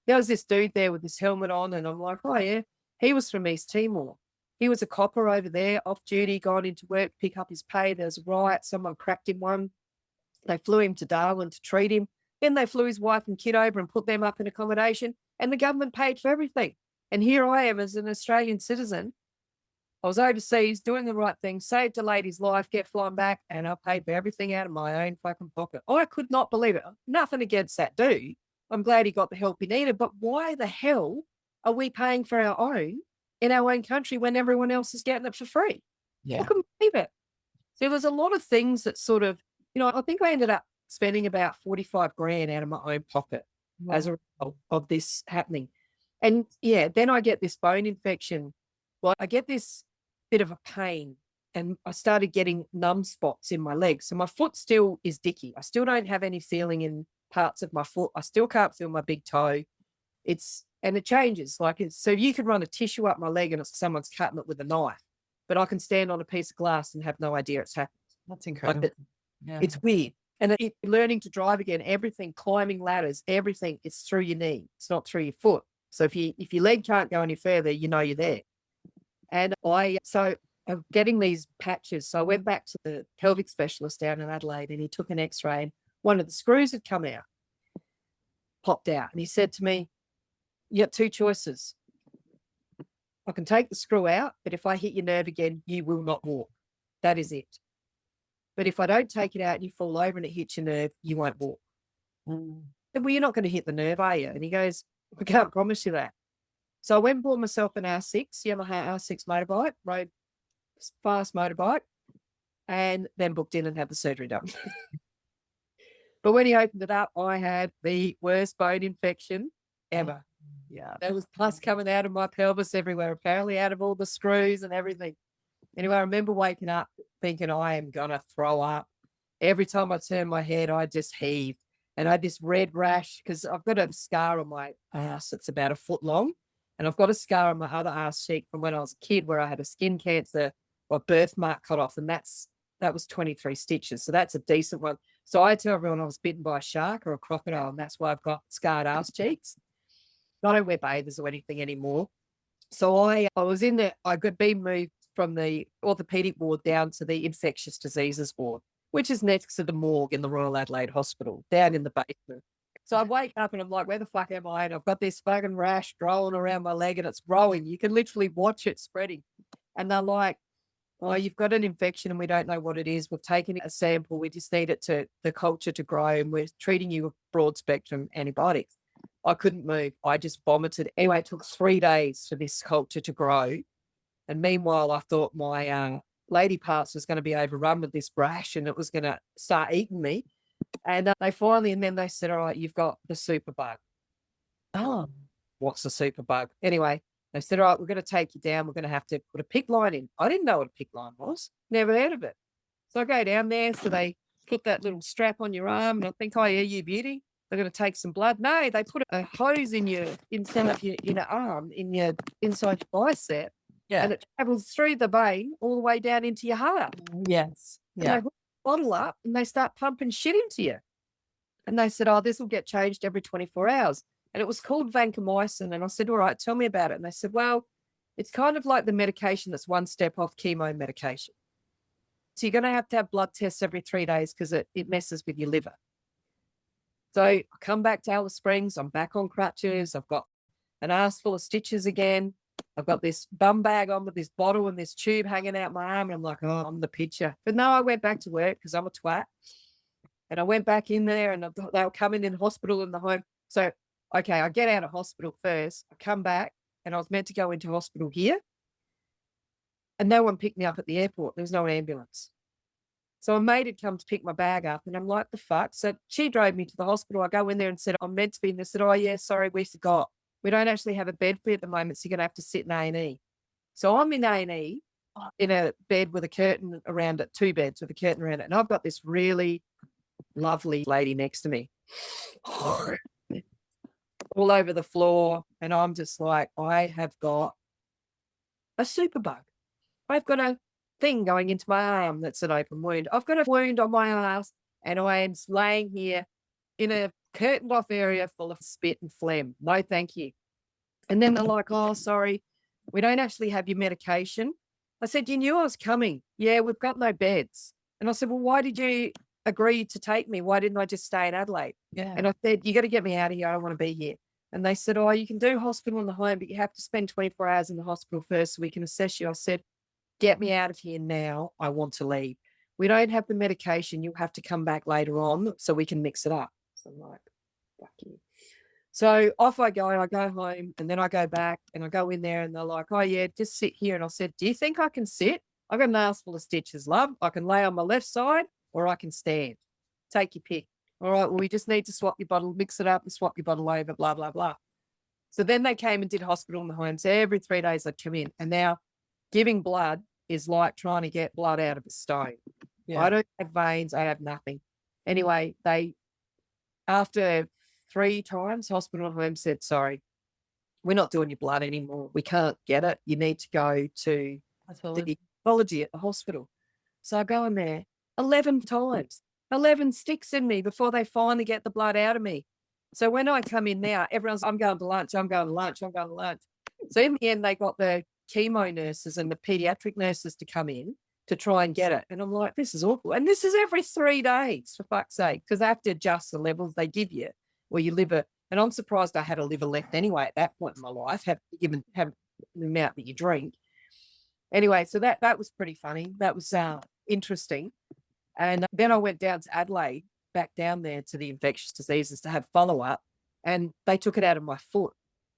Speaker 2: there was this dude there with his helmet on and I'm like, oh yeah, he was from East Timor. He was a copper over there, off duty, gone into work, pick up his pay. There was a riot. Someone cracked him one. They flew him to Darwin to treat him. Then they flew his wife and kid over and put them up in accommodation. And the government paid for everything. And here I am as an Australian citizen. I was overseas doing the right thing, saved a lady's life, get flown back, and I paid for everything out of my own fucking pocket. I could not believe it. Nothing against that dude. I'm glad he got the help he needed. But why the hell are we paying for our own in our own country when everyone else is getting it for free?
Speaker 3: Yeah.
Speaker 2: I couldn't believe it. So there's a lot of things that sort of, I think I ended up spending about 45 grand out of my own pocket as a result of this happening. And yeah, then I get this bone infection. Well, I get this bit of a pain and I started getting numb spots in my legs. So my foot still is dicky. I still don't have any feeling in parts of my foot. I still can't feel my big toe. And it changes. Like so you could run a tissue up my leg and someone's cutting it with a knife, but I can stand on a piece of glass and have no idea it's happened.
Speaker 3: That's incredible. Yeah.
Speaker 2: It's weird. And learning to drive again, everything, climbing ladders, everything, it's through your knee. It's not through your foot. So if your leg can't go any further, you know you're there. And I'm getting these patches. So I went back to the pelvic specialist down in Adelaide, and he took an X-ray, and one of the screws had come out, popped out. And he said to me, you got two choices. I can take the screw out, but if I hit your nerve again, you will not walk. That is it. But if I don't take it out and you fall over and it hits your nerve, you won't walk.
Speaker 3: Mm.
Speaker 2: And, well, you're not going to hit the nerve, are you? And he goes, I can't promise you that. So I went and bought myself an R6, Yamaha R6 motorbike, rode fast motorbike, and then booked in and had the surgery done. But when he opened it up, I had the worst bone infection ever.
Speaker 3: Yeah.
Speaker 2: There was pus coming out of my pelvis everywhere, apparently out of all the screws and everything. Anyway, I remember waking up thinking I am going to throw up. Every time I turned my head, I just heaved. And I had this red rash because I've got a scar on my ass that's about 1 foot long. And I've got a scar on my other ass cheek from when I was a kid where I had a skin cancer or birthmark cut off. And that was 23 stitches. So that's a decent one. So I tell everyone I was bitten by a shark or a crocodile, and that's why I've got scarred ass cheeks. I don't wear bathers or anything anymore. So I was in there. I got being moved from the orthopedic ward down to the infectious diseases ward, which is next to the morgue in the Royal Adelaide Hospital, down in the basement. So I wake up and I'm like, where the fuck am I? And I've got this fucking rash growing around my leg and it's growing. You can literally watch it spreading. And they're like, oh, you've got an infection and we don't know what it is. We've taken a sample. We just need the culture to grow, and we're treating you with broad spectrum antibiotics. I couldn't move. I just vomited. Anyway, it took 3 days for this culture to grow. And meanwhile, I thought my lady parts was going to be overrun with this rash and it was going to start eating me. And then they said, all right, you've got the superbug. Oh, what's the superbug? Anyway, they said, all right, we're going to take you down. We're going to have to put a PICC line in. I didn't know what a PICC line was. Never heard of it. So I go down there. So they put that little strap on your arm. And I think, oh, yeah, you beauty. They're going to take some blood. No, they put a hose inside of your inner arm, inside your bicep.
Speaker 3: Yeah.
Speaker 2: And it travels through the vein all the way down into your heart.
Speaker 3: Yes.
Speaker 2: And they hook the bottle up and they start pumping shit into you. And they said, oh, this will get changed every 24 hours. And it was called vancomycin. And I said, all right, tell me about it. And they said, well, it's kind of like the medication that's one step off chemo medication. So you're going to have blood tests every 3 days because it messes with your liver. So I come back to Alice Springs. I'm back on crutches. I've got an ass full of stitches again. I've got this bum bag on with this bottle and this tube hanging out my arm. And I'm like, oh, I'm the picture. But no, I went back to work because I'm a twat. And I went back in there and they were coming in hospital in the home. So, okay, I get out of hospital first. I come back and I was meant to go into hospital here. And no one picked me up at the airport. There was no ambulance. So a mate had come to pick my bag up and I'm like, the fuck? So she drove me to the hospital. I go in there and said, I'm meant to be in. They said, oh, yeah, sorry, we forgot. We don't actually have a bed for you at the moment, so you're going to have to sit in A&E. So I'm in A&E in a bed with a curtain around it, 2 beds with a curtain around it. And I've got this really lovely lady next to me all over the floor. And I'm just like, I have got a superbug. I've got a thing going into my arm that's an open wound. I've got a wound on my ass and I am laying here in a curtained off area full of spit and phlegm. No, thank you. And then they're like, oh, sorry, we don't actually have your medication. I said, you knew I was coming. Yeah, we've got no beds. And I said, well, why did you agree to take me? Why didn't I just stay in Adelaide?
Speaker 3: Yeah.
Speaker 2: And I said, you got to get me out of here. I don't want to be here. And they said, oh, you can do hospital in the home, but you have to spend 24 hours in the hospital first so we can assess you. I said, get me out of here now. I want to leave. We don't have the medication. You'll have to come back later on so we can mix it up. So I'm like, fuck you. So off I go home and then I go back and I go in there and they're like, oh yeah, just sit here. And I said, do you think I can sit? I've got an ass full of stitches, love. I can lay on my left side or I can stand. Take your pick. All right, well, we just need to swap your bottle, mix it up and swap your bottle over, blah, blah, blah. So then they came and did hospital in the homes. Every 3 days I'd come in and now giving blood is like trying to get blood out of a stone.
Speaker 3: Yeah.
Speaker 2: I don't have veins. I have nothing. Anyway, after 3 times, hospital home said, sorry, we're not doing your blood anymore. We can't get it. You need to go to the pathology at the hospital. So I go in there 11 times, 11 sticks in me before they finally get the blood out of me. So when I come in now, everyone's, I'm going to lunch, I'm going to lunch, I'm going to lunch. So in the end, they got the chemo nurses and the pediatric nurses to come in to try and get it. And I'm like, this is awful. And this is every 3 days, for fuck's sake, because they have to adjust the levels they give you where your liver, and I'm surprised I had a liver left anyway at that point in my life, have the amount that you drink. Anyway, so that was pretty funny. That was interesting. And then I went down to Adelaide, back down there to the infectious diseases to have follow-up, and they took it out of my foot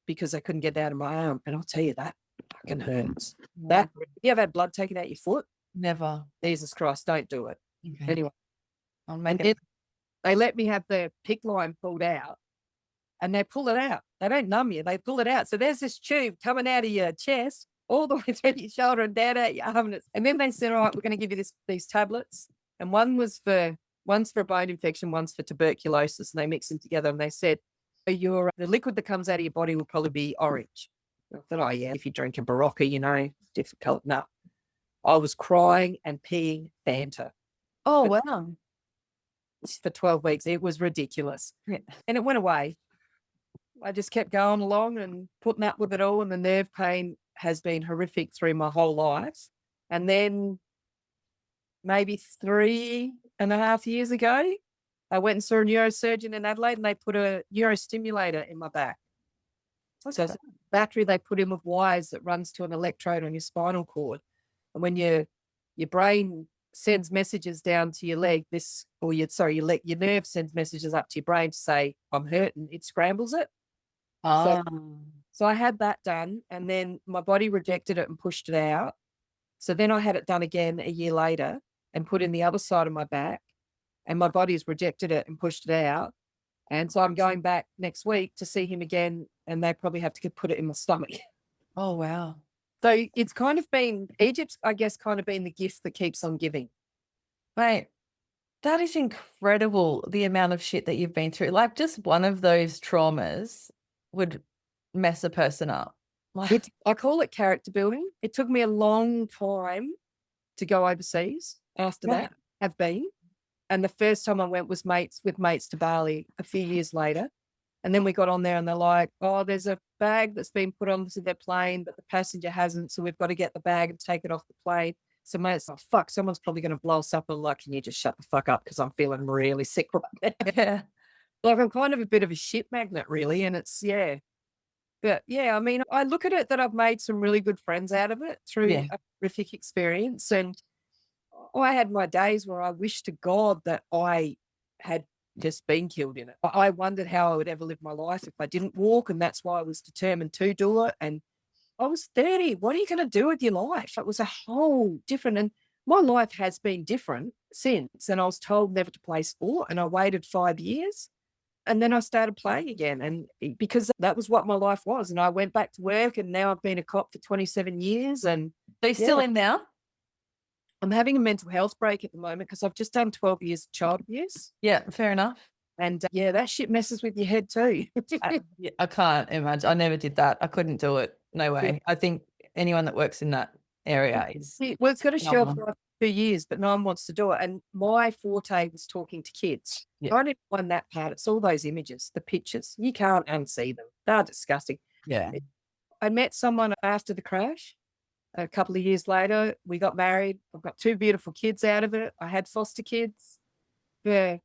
Speaker 2: because they couldn't get it out of my arm. And I'll tell you, that fucking hurts. That, you ever had blood taken out your foot?
Speaker 3: Never.
Speaker 2: Jesus Christ, don't do it.
Speaker 3: Okay.
Speaker 2: Anyway,
Speaker 3: I'll make
Speaker 2: and
Speaker 3: it.
Speaker 2: they let me have the PICC line pulled out, and they pull it out. They don't numb you. They pull it out. So there's this tube coming out of your chest all the way through your shoulder and down out your arm. And then they said, all right, we're going to give you these tablets. And one's for a bone infection, one's for tuberculosis. And they mix them together. And they said, the liquid that comes out of your body will probably be orange. I thought, oh, yeah, if you drink a Barocca, different color. No. I was crying and peeing Fanta.
Speaker 3: Oh, wow.
Speaker 2: For 12 weeks. It was ridiculous.
Speaker 3: Yeah.
Speaker 2: And it went away. I just kept going along and putting up with it all. And the nerve pain has been horrific through my whole life. And then maybe 3.5 years ago, I went and saw a neurosurgeon in Adelaide, and they put a neurostimulator in my back. So it's a battery they put in with wires that runs to an electrode on your spinal cord. And when your brain sends messages down to your leg, your nerve sends messages up to your brain to say, I'm hurting, it scrambles it. So I had that done, and then my body rejected it and pushed it out. So then I had it done again a year later and put in the other side of my back, and my body's rejected it and pushed it out. And so I'm going back next week to see him again, and they probably have to put it in my stomach.
Speaker 3: Oh, wow.
Speaker 2: So it's kind of been, Egypt's, I guess, kind of been the gift that keeps on giving.
Speaker 3: Mate, that is incredible, the amount of shit that you've been through. Like, just one of those traumas would mess a person up.
Speaker 2: I call it character building. It took me a long time to go overseas after that, have been. And the first time I went was with mates to Bali a few years later. And then we got on there and they're like, oh, there's a bag that's been put onto their plane, but the passenger hasn't. So we've got to get the bag and take it off the plane. So mate's like, fuck, someone's probably going to blow us up. And like, can you just shut the fuck up? Because I'm feeling really sick right now.
Speaker 3: Yeah.
Speaker 2: Like, I'm kind of a bit of a shit magnet, really. And it's, yeah. But yeah, I mean, I look at it that I've made some really good friends out of it through a horrific experience. And I had my days where I wished to God that I had just been killed in it. I wondered how I would ever live my life if I didn't walk. And that's why I was determined to do it. And I was 30. What are you going to do with your life? It was a whole different, and my life has been different since. And I was told never to play sport, and I waited 5 years. And then I started playing again, and because that was what my life was. And I went back to work, and now I've been a cop for 27 years. And
Speaker 3: So you're still in now?
Speaker 2: I'm having a mental health break at the moment because I've just done 12 years of child abuse.
Speaker 3: Yeah, fair enough.
Speaker 2: And that shit messes with your head too.
Speaker 3: I can't imagine. I never did that. I couldn't do it. No way.
Speaker 2: Yeah.
Speaker 3: I think anyone that works in that area is.
Speaker 2: Well, it's got to show for 2 years, but no one wants to do it. And my forte was talking to kids.
Speaker 3: Yeah.
Speaker 2: I didn't find that part. It's all those images, the pictures. You can't unsee them. They're disgusting.
Speaker 3: Yeah.
Speaker 2: I met someone after the crash. A couple of years later, we got married. I've got 2 beautiful kids out of it. I had foster kids for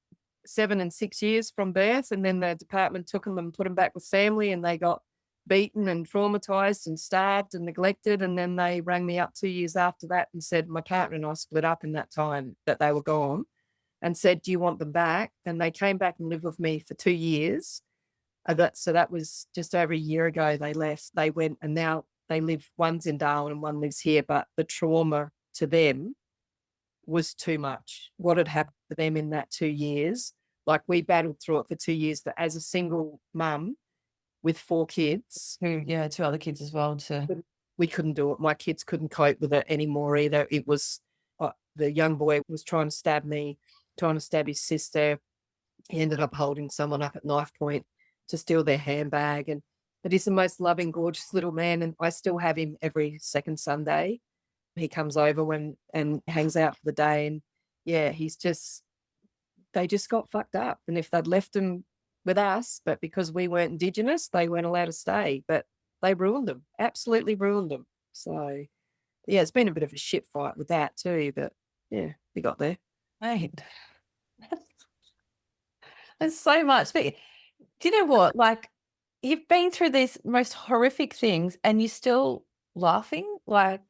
Speaker 2: 7 and 6 years from birth. And then the department took them and put them back with family, and they got beaten and traumatized and stabbed and neglected. And then they rang me up 2 years after that and said, my partner and I split up in that time that they were gone, and said, do you want them back? And they came back and lived with me for 2 years. So that was just over a year ago. They left, they went, and now they live, one's in Darwin and one lives here. But the trauma to them was too much. What had happened to them in that 2 years, like we battled through it for 2 years, but as a single mum with 4 kids.
Speaker 3: 2 other kids as well.
Speaker 2: we couldn't do it. My kids couldn't cope with it anymore either. It was the young boy was trying to stab me, trying to stab his sister. He ended up holding someone up at knife point to steal their handbag. But he's the most loving, gorgeous little man. And I still have him every second Sunday. He comes over and hangs out for the day. And yeah, they just got fucked up. And if they'd left him with us, but because we weren't Indigenous, they weren't allowed to stay. But they ruined them, absolutely ruined them. So yeah, it's been a bit of a shit fight with that too. But yeah, we got there.
Speaker 3: Mate, there's so much. But do you know what? Like, you've been through these most horrific things and you're still laughing. Like,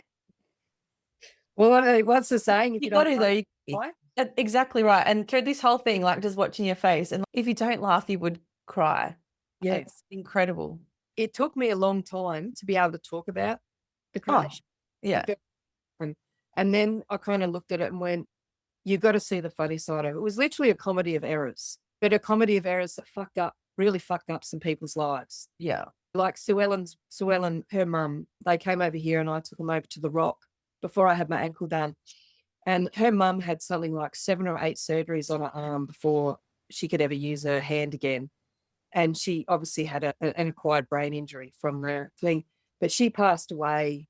Speaker 2: well, what's the saying? If
Speaker 3: you
Speaker 2: you
Speaker 3: got
Speaker 2: don't
Speaker 3: to though.
Speaker 2: why?
Speaker 3: Exactly right. And through this whole thing, like just watching your face, and if you don't laugh, you would cry.
Speaker 2: Yeah,
Speaker 3: it's incredible.
Speaker 2: It took me a long time to be able to talk about the crash.
Speaker 3: Yeah.
Speaker 2: And then I kind of looked at it and went, you've got to see the funny side of it. It was literally a comedy of errors, but a comedy of errors that really fucked up some people's lives.
Speaker 3: Yeah.
Speaker 2: Like Sue Ellen, her mum, they came over here and I took them over to the Rock before I had my ankle done. And her mum had something like 7 or 8 surgeries on her arm before she could ever use her hand again. And she obviously had an acquired brain injury from the thing, but she passed away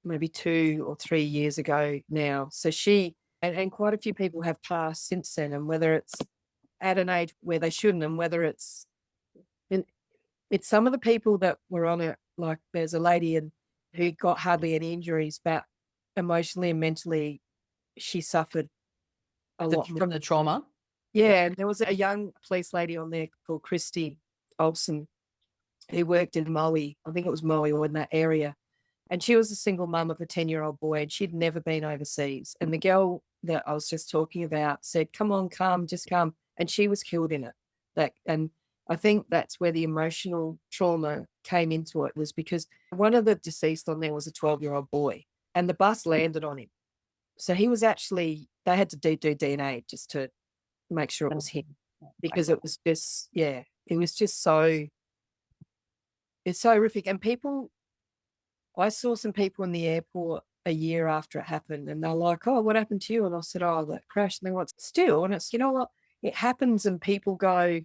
Speaker 2: maybe 2 or 3 years ago now. So she, and quite a few people have passed since then, and whether it's at an age where they shouldn't, and whether it's some of the people that were on it, like there's a lady who got hardly any injuries, but emotionally and mentally, she suffered a lot
Speaker 3: from the trauma.
Speaker 2: Yeah, and there was a young police lady on there called Christy Olsen who worked in Maui. I think it was Maui or in that area. And she was a single mum of a 10-year-old boy, and she'd never been overseas. And the girl that I was just talking about said, come on, come, just come. And she was killed in it. And I think that's where the emotional trauma came into it, was because one of the deceased on there was a 12-year-old boy, and the bus landed on him. So he was actually, they had to do DNA just to make sure it was him, because it was just, yeah, it was just so, it's so horrific. And I saw some people in the airport a year after it happened, and they're like, oh, what happened to you? And I said, oh, that crash. And they went, still, and it's, you know what, it happens, and people go,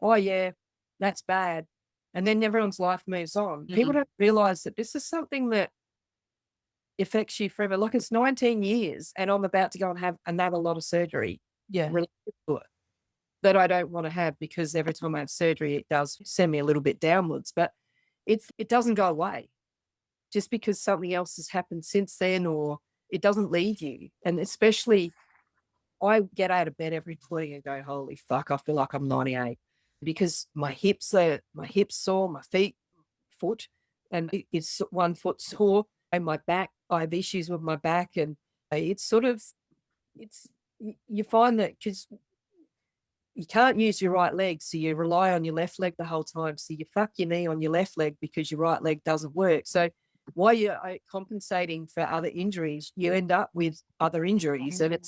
Speaker 2: oh yeah, that's bad. And then everyone's life moves on. People don't realize that this is something that affects you forever. Like, it's 19 years and I'm about to go and have another lot of surgery.
Speaker 3: Yeah.
Speaker 2: Related to it, that I don't want to have, because every time I have surgery, it does send me a little bit downwards, but it doesn't go away just because something else has happened since then, or it doesn't leave you. And especially, I get out of bed every morning and go, holy fuck, I feel like I'm 98, because my hips sore, my foot, and it's one foot sore, and my back, I have issues with my back, and it's sort of, you find that because you can't use your right leg, so you rely on your left leg the whole time. So you fuck your knee on your left leg because your right leg doesn't work. So while you're compensating for other injuries, you end up with other injuries, and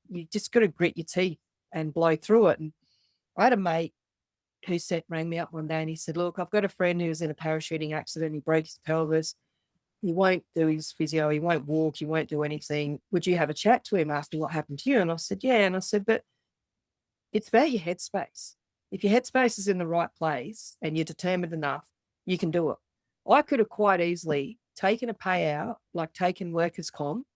Speaker 2: you just got to grit your teeth and blow through it. And I had a mate who rang me up one day and he said, look, I've got a friend who was in a parachuting accident. He broke his pelvis. He won't do his physio. He won't walk. He won't do anything. Would you have a chat to him after what happened to you? And I said, yeah. And I said, but it's about your headspace. If your headspace is in the right place and you're determined enough, you can do it. I could have quite easily taken a payout, like taken workers' comp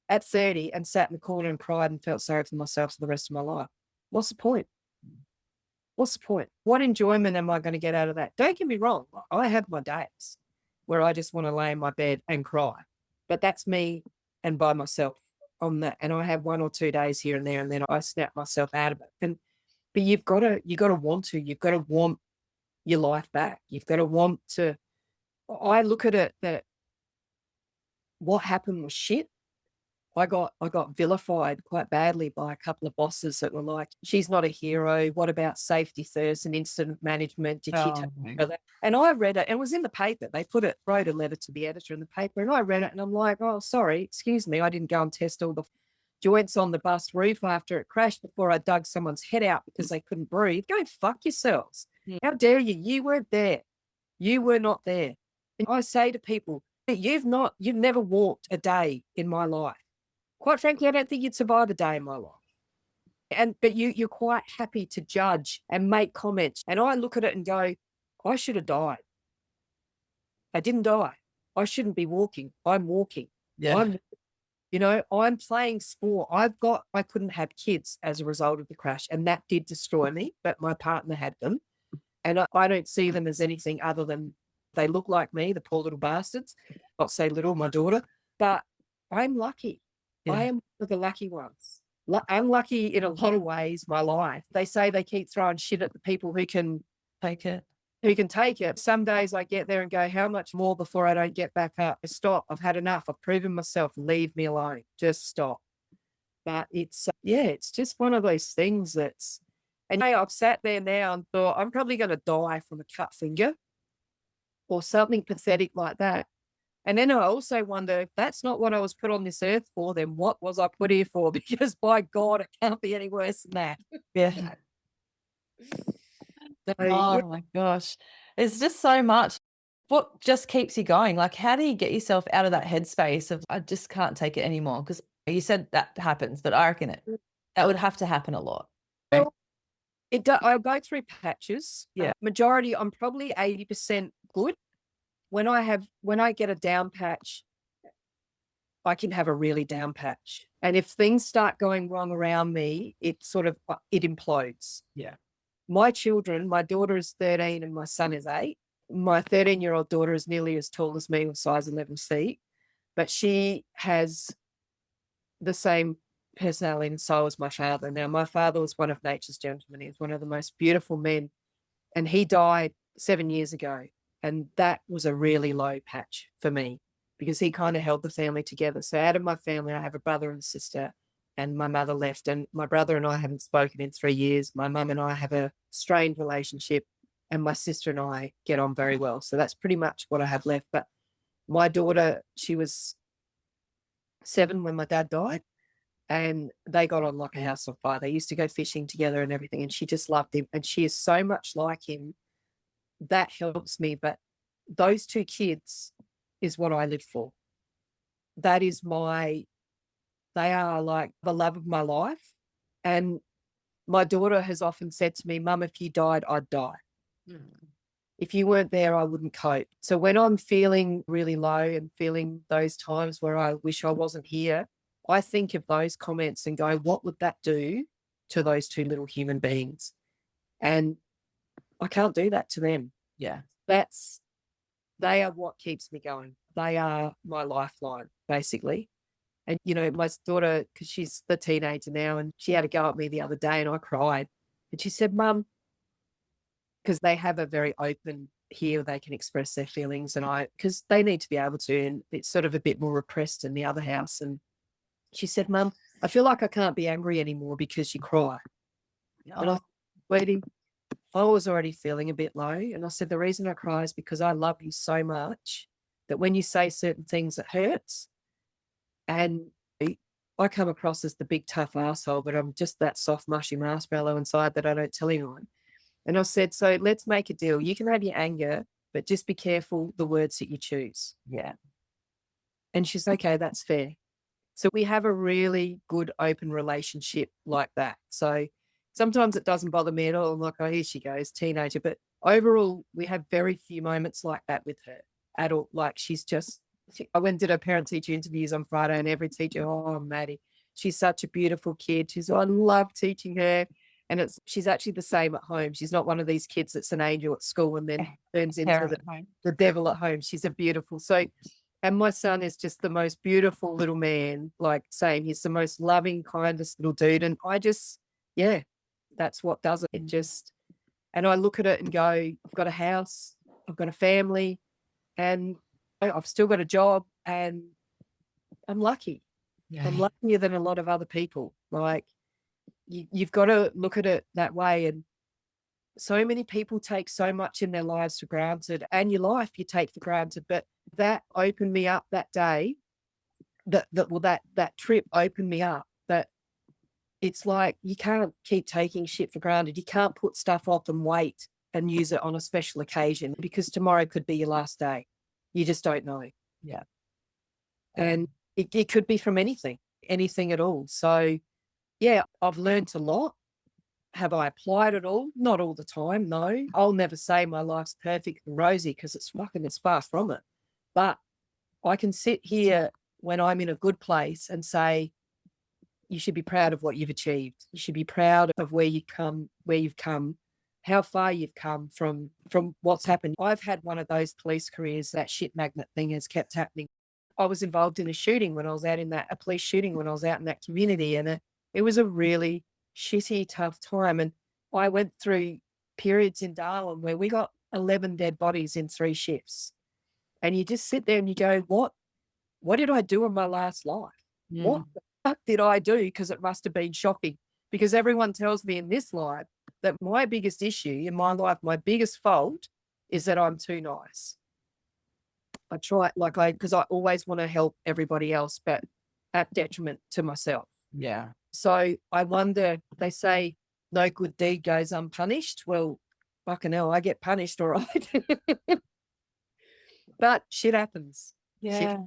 Speaker 2: at 30 and sat in the corner and cried and felt sorry for myself for the rest of my life. What's the point? What's the point? What enjoyment am I going to get out of that? Don't get me wrong. I have my days where I just want to lay in my bed and cry, but that's me and by myself on that. And I have 1 or 2 days here and there, and then I snap myself out of it. But you've got to want your life back. You've got to want to, I look at it that what happened was shit. I got vilified quite badly by a couple of bosses that were like, she's not a hero. What about safety first and incident management? Did she take that? And I read it, and it was in the paper. They wrote a letter to the editor in the paper, and I read it, and I'm like, oh, sorry, excuse me. I didn't go and test all the joints on the bus roof after it crashed before I dug someone's head out because they couldn't breathe. Go fuck yourselves. How dare you? You weren't there. You were not there. And I say to people, you've never walked a day in my life. Quite frankly, I don't think you'd survive a day in my life. But you're quite happy to judge and make comments. And I look at it and go, I should have died. I didn't die. I shouldn't be walking. I'm walking.
Speaker 3: Yeah.
Speaker 2: I'm playing sport. I couldn't have kids as a result of the crash, and that did destroy me, but my partner had them. And I don't see them as anything other than they look like me, the poor little bastards. Not say little, my daughter, but I'm lucky.
Speaker 3: Yeah.
Speaker 2: I am one of the lucky ones. I'm lucky in a lot of ways, my life. They say they keep throwing shit at the people who can
Speaker 3: Take it.
Speaker 2: Some days I get there and go, how much more before I don't get back up? Stop. I've had enough. I've proven myself. Leave me alone. Just stop. But it's just one of those things and I've sat there now and thought, I'm probably going to die from a cut finger or something pathetic like that. And then I also wonder, if that's not what I was put on this earth for, then what was I put here for? Because by God, it can't be any worse than that.
Speaker 3: Yeah.
Speaker 2: So,
Speaker 3: Oh my gosh. It's just so much. What just keeps you going? Like, how do you get yourself out of that headspace of, I just can't take it anymore? Because you said that happens, but I reckon that would have to happen a lot.
Speaker 2: well, I'll go through patches. Yeah. Majority, I'm probably 80% good. When I get a down patch, I can have a really down patch. And if things start going wrong around me, it implodes.
Speaker 3: Yeah.
Speaker 2: My children, my daughter is 13 and my son is 8. My 13-year-old daughter is nearly as tall as me, with size 11 feet, but she has the same personality and soul as my father. Now, my father was one of nature's gentlemen. He was one of the most beautiful men, and he died 7 years ago. And that was a really low patch for me because he kind of held the family together. So out of my family, I have a brother and sister, and my mother left, and my brother and I haven't spoken in 3 years. My mum and I have a strained relationship, and my sister and I get on very well. So that's pretty much what I have left. But my daughter, she was 7 when my dad died, and they got on like a house on fire. They used to go fishing together and everything, and she just loved him. And she is so much like him. That helps me. But those 2 kids is what I live for. They are like the love of my life. And my daughter has often said to me, Mum, if you died, I'd die. If you weren't there, I wouldn't cope. So when I'm feeling really low and feeling those times where I wish I wasn't here, I think of those comments and go, what would that do to those 2 little human beings? And I can't do that to them.
Speaker 3: Yeah.
Speaker 2: They are what keeps me going. They are my lifeline, basically. And, my daughter, because she's the teenager now, and she had a go at me the other day and I cried. And she said, Mum, because they have a very open here, they can express their feelings, because they need to be able to, and it's sort of a bit more repressed in the other house. And she said, Mum, I feel like I can't be angry anymore because you cry. And I said, Sweetie, I was already feeling a bit low. And I said, the reason I cry is because I love you so much that when you say certain things, it hurts. And I come across as the big tough asshole, but I'm just that soft, mushy marshmallow inside that I don't tell anyone. And I said, so let's make a deal. You can have your anger, but just be careful the words that you choose.
Speaker 3: Yeah.
Speaker 2: And she's okay, that's fair. So we have a really good open relationship like that. So sometimes it doesn't bother me at all. I'm like, oh, here she goes, teenager. But overall, we have very few moments like that with her. Adult, like I went and did her parent-teacher interviews on Friday, and every teacher, oh, Maddie, she's such a beautiful kid. I love teaching her. And she's actually the same at home. She's not one of these kids that's an angel at school and then turns into the devil at home. She's a beautiful. And my son is just the most beautiful little man, like saying he's the most loving, kindest little dude. And that's what does it. And I look at it and go, I've got a house, I've got a family, and I've still got a job, and I'm lucky. Yeah. I'm luckier than a lot of other people. Like, you've got to look at it that way. And so many people take so much in their lives for granted, and your life you take for granted. But that opened me up that day. That trip opened me up. That it's like you can't keep taking shit for granted. You can't put stuff off and wait and use it on a special occasion, because tomorrow could be your last day. You just don't know.
Speaker 3: Yeah.
Speaker 2: And it could be from anything at all. So, yeah, I've learned a lot. Have I applied it all? Not all the time, no. I'll never say my life's perfect and rosy, because it's far from it. But I can sit here when I'm in a good place and say, you should be proud of what you've achieved. You should be proud of where you've come, how far you've come from what's happened. I've had one of those police careers, that shit magnet thing has kept happening. I was involved in a police shooting when I was out in that community, and it was a really shitty, tough time. And I went through periods in Darwin where we got 11 dead bodies in 3 shifts. And you just sit there and you go, what did I do in my last life? What the fuck did I do? Because it must have been shocking. Because everyone tells me in this life that my biggest issue in my life, my biggest fault, is that I'm too nice. I try, because I always want to help everybody else, but at detriment to myself.
Speaker 3: Yeah.
Speaker 2: So I wonder, they say no good deed goes unpunished. Well, fucking hell, I get punished, all right. But shit happens.
Speaker 3: Yeah.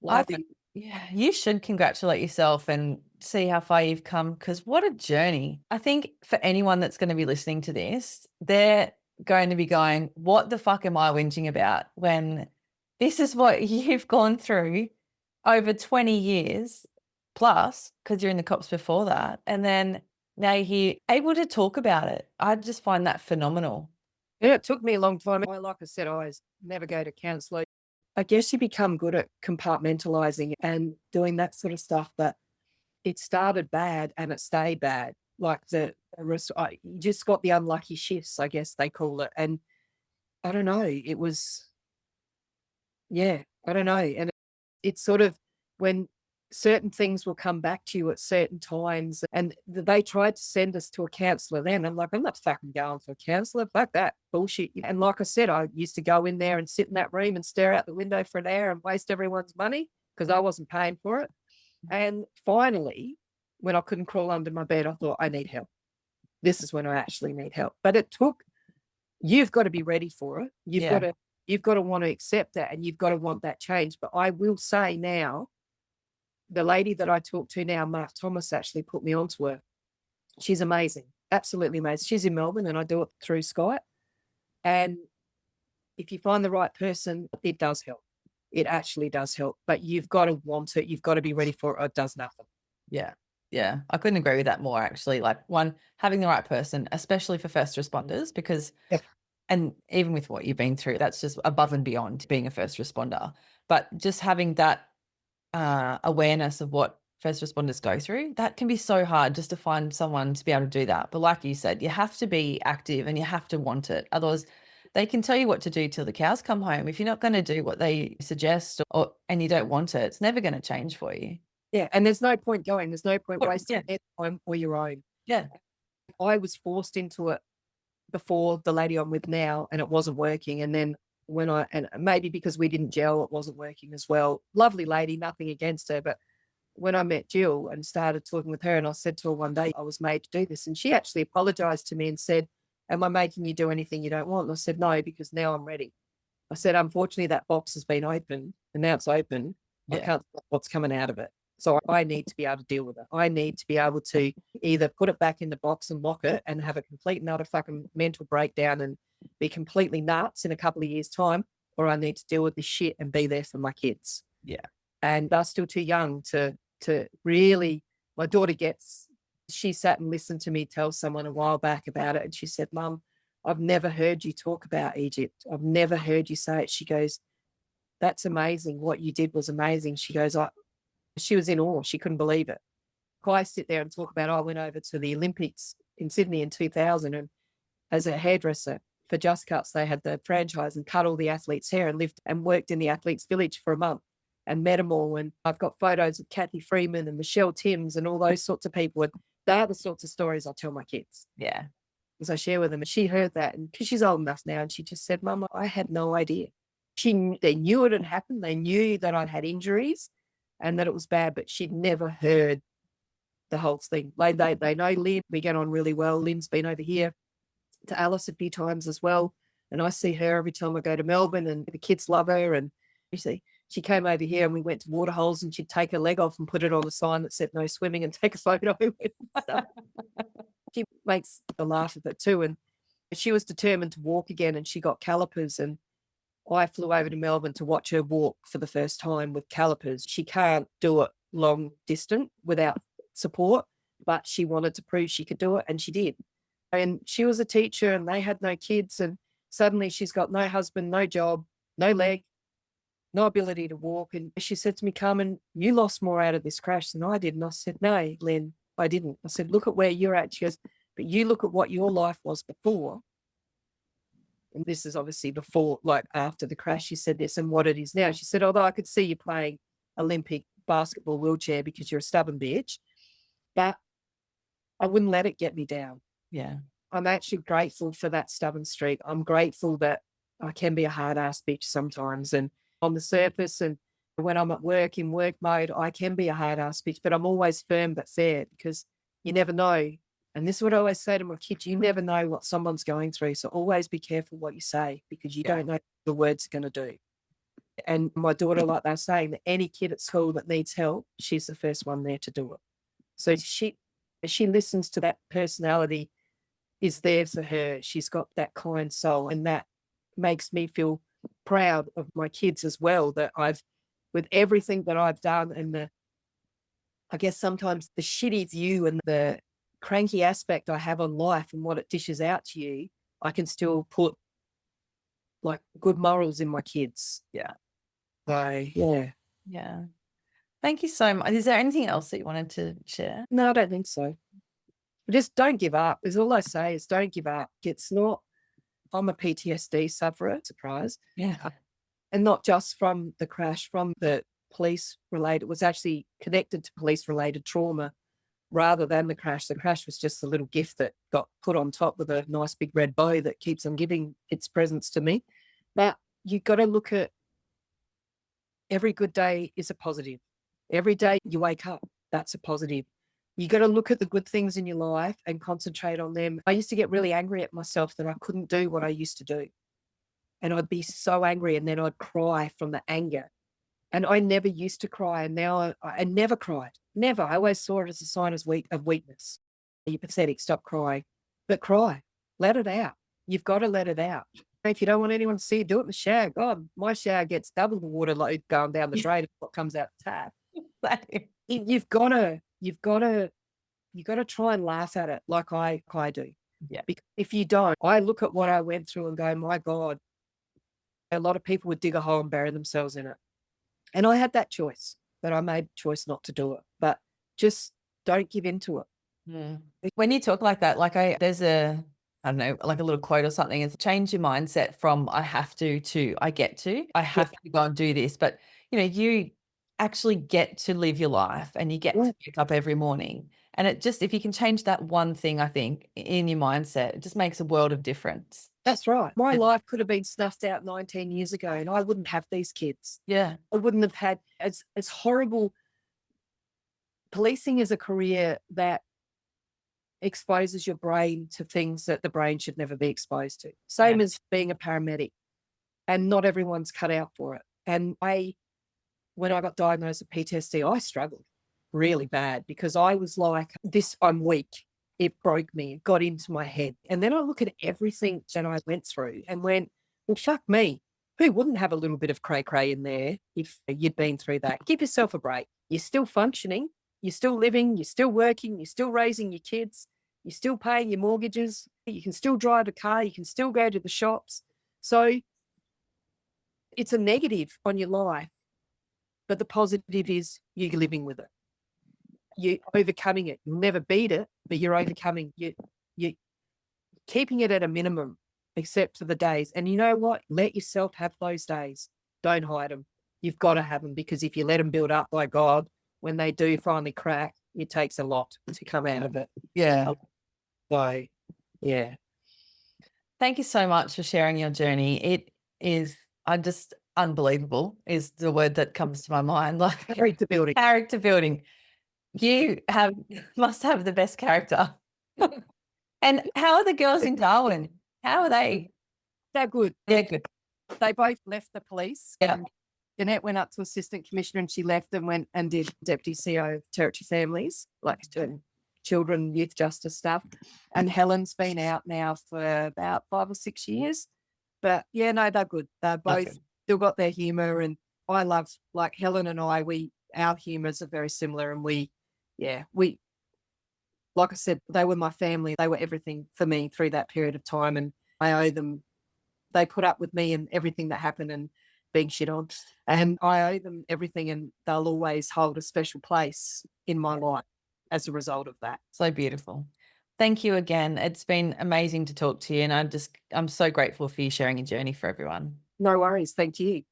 Speaker 2: Life
Speaker 3: Yeah, you should congratulate yourself and see how far you've come, because what a journey. I think for anyone that's going to be listening to this, they're going to be going, what the fuck am I whinging about, when this is what you've gone through over 20 years plus, because you're in the cops before that. And then now you're here able to talk about it. I just find that phenomenal.
Speaker 2: Yeah, it took me a long time. Like I said, I never go to counsellor. I guess you become good at compartmentalizing and doing that sort of stuff, but it started bad and it stayed bad. Like you just got the unlucky shifts, I guess they call it. And I don't know, it was, yeah, I don't know. And it's sort of when certain things will come back to you at certain times. And they tried to send us to a counsellor then. I'm like, I'm not fucking going to a counsellor. Fuck that bullshit. And like I said, I used to go in there and sit in that room and stare out the window for an hour and waste everyone's money because I wasn't paying for it. And finally, when I couldn't crawl under my bed, I thought, I need help. This is when I actually need help. But you've got to be ready for it. You've got to want to accept that, and you've got to want that change. But I will say now, the lady that I talk to now, Mark Thomas, actually put me onto her. She's amazing, absolutely amazing. She's in Melbourne and I do it through Skype. And if you find the right person, it does help. It actually does help. But you've got to want it. You've got to be ready for it, or it does nothing.
Speaker 3: Yeah. Yeah. I couldn't agree with that more, actually. Like, one, having the right person, especially for first responders, because, and even with what you've been through, that's just above and beyond being a first responder. But just having that awareness of what first responders go through, that can be so hard just to find someone to be able to do that. But like you said, you have to be active and you have to want it. Otherwise, they can tell you what to do till the cows come home. If you're not going to do what they suggest and you don't want it, it's never going to change for you.
Speaker 2: Yeah, and there's no point going. There's no point wasting their time or your own.
Speaker 3: Yeah.
Speaker 2: I was forced into it before the lady I'm with now, and it wasn't working. And then and maybe because we didn't gel, it wasn't working as well. Lovely lady, nothing against her. But when I met Jill and started talking with her, and I said to her one day, I was made to do this. And she actually apologized to me and said, am I making you do anything you don't want? And I said, no, because now I'm ready. I said, unfortunately, that box has been open and now it's open. I can't stop what's coming out of it. So I need to be able to deal with it. I need to be able to either put it back in the box and lock it and have a complete and utter fucking mental breakdown and be completely nuts in a couple of years' time, or I need to deal with this shit and be there for my kids.
Speaker 3: Yeah.
Speaker 2: And they're still too young to really, my daughter she sat and listened to me tell someone a while back about it. And she said, Mum, I've never heard you talk about Egypt. I've never heard you say it. She goes, that's amazing. What you did was amazing. She goes, she was in awe. She couldn't believe it. I sit there and talk about, I went over to the Olympics in Sydney in 2000 and as a hairdresser for Just Cuts, they had the franchise and cut all the athletes' hair and lived and worked in the athletes' village for a month and met them all. And I've got photos of Kathy Freeman and Michelle Timms and all those sorts of people. And they are the sorts of stories I tell my kids.
Speaker 3: Yeah.
Speaker 2: As I share with them. And she heard that, and because she's old enough now, and she just said, Mum, I had no idea. They knew it had happened. They knew that I'd had injuries and that it was bad, but she'd never heard the whole thing. They know Lynn. We get on really well. Lynn's been over here to Alice a few times as well. And I see her every time I go to Melbourne, and the kids love her. And you see, she came over here and we went to waterholes, and she'd take her leg off and put it on a sign that said no swimming and take a photo with it and stuff. She makes a laugh of it too. And she was determined to walk again, and she got calipers. And I flew over to Melbourne to watch her walk for the first time with calipers. She can't do it long distance without support, but she wanted to prove she could do it, and she did. And she was a teacher, and they had no kids, and suddenly she's got no husband, no job, no leg, no ability to walk. And she said to me, Carmen, you lost more out of this crash than I did. And I said, no, Lynn, I didn't. I said, look at where you're at. She goes, but you look at what your life was before. And this is obviously before, like after the crash, she said this, and what it is now. She said, although I could see you playing Olympic basketball wheelchair because you're a stubborn bitch, but I wouldn't let it get me down.
Speaker 3: Yeah.
Speaker 2: I'm actually grateful for that stubborn streak. I'm grateful that I can be a hard ass bitch sometimes. And on the surface, and when I'm at work in work mode, I can be a hard ass bitch, but I'm always firm but fair, because you never know. And this is what I always say to my kids, you never know what someone's going through. So always be careful what you say, because you don't know what the words are going to do. And my daughter, like they're saying, that any kid at school that needs help, she's the first one there to do it. So she listens to that personality is there for her. She's got that kind soul, and that makes me feel proud of my kids as well, that I've, with everything that I've done, and I guess sometimes the shitty view and the cranky aspect I have on life and what it dishes out to you, I can still put like good morals in my kids.
Speaker 3: Yeah.
Speaker 2: So, yeah.
Speaker 3: Yeah. Thank you so much. Is there anything else that you wanted to share?
Speaker 2: No, I don't think so. Just don't give up. Is all I say, is don't give up. It's not, I'm a PTSD sufferer, surprise.
Speaker 3: Yeah.
Speaker 2: And not just from the crash, from the police related, it was actually connected to police related trauma rather than the crash. The crash was just a little gift that got put on top with a nice big red bow that keeps on giving its presents to me. But you've got to look at every good day is a positive. Every day you wake up, that's a positive. You got to look at the good things in your life and concentrate on them. I used to get really angry at myself that I couldn't do what I used to do. And I'd be so angry, and then I'd cry from the anger. And I never used to cry, and now I never cried. Never. I always saw it as a sign of weakness. You're pathetic, stop crying. But cry. Let it out. You've got to let it out. If you don't want anyone to see you, do it in the shower. God, my shower gets double the water load going down the drain of what comes out the tap. You've got to try and laugh at it like I do.
Speaker 3: Yeah.
Speaker 2: Because if you don't, I look at what I went through and go, my God, a lot of people would dig a hole and bury themselves in it. And I had that choice, but I made the choice not to do it. But just don't give in to it.
Speaker 3: Mm. When you talk like that, like there's I don't know, like a little quote or something, is change your mindset from I have to I get to. I have to go and do this. But, you actually get to live your life, and you get to wake up every morning. And it just, if you can change that one thing, I think, in your mindset, it just makes a world of difference.
Speaker 2: That's right. My life could have been snuffed out 19 years ago, and I wouldn't have these kids.
Speaker 3: Yeah.
Speaker 2: I wouldn't have had, as horrible. Policing is a career that exposes your brain to things that the brain should never be exposed to. Same as being a paramedic, and not everyone's cut out for it. And when I got diagnosed with PTSD, I struggled really bad, because I was like, I'm weak. It broke me. It got into my head. And then I look at everything that I went through and went, well, fuck me. Who wouldn't have a little bit of cray-cray in there if you'd been through that? Give yourself a break. You're still functioning. You're still living. You're still working. You're still raising your kids. You're still paying your mortgages. You can still drive a car. You can still go to the shops. So it's a negative on your life, but the positive is you're living with it. You're overcoming it. You'll never beat it, but you're overcoming. You're keeping it at a minimum, except for the days. And you know what? Let yourself have those days. Don't hide them. You've got to have them, because if you let them build up, by God, when they do finally crack, it takes a lot to come out of it.
Speaker 3: Yeah.
Speaker 2: So, yeah.
Speaker 3: Thank you so much for sharing your journey. It is, just unbelievable is the word that comes to my mind. Like
Speaker 2: Character building.
Speaker 3: Character building. You must have the best character. And how are the girls in Darwin? How are they?
Speaker 2: They're good.
Speaker 3: Yeah, good.
Speaker 2: They both left the police.
Speaker 3: Yeah.
Speaker 2: Jeanette went up to assistant commissioner and she left and went and did deputy CEO of territory families, like doing children, youth justice stuff. And Helen's been out now for about 5 or 6 years. But yeah, no, they're good. They're both still got their humour. And I love, like Helen and I, our humours are very similar. And we, like I said, they were my family. They were everything for me through that period of time. And I owe them, they put up with me and everything that happened and being shit on. And I owe them everything, and they'll always hold a special place in my life as a result of that.
Speaker 3: So beautiful. Thank you again. It's been amazing to talk to you. And I'm so grateful for you sharing your journey for everyone.
Speaker 2: No worries. Thank you.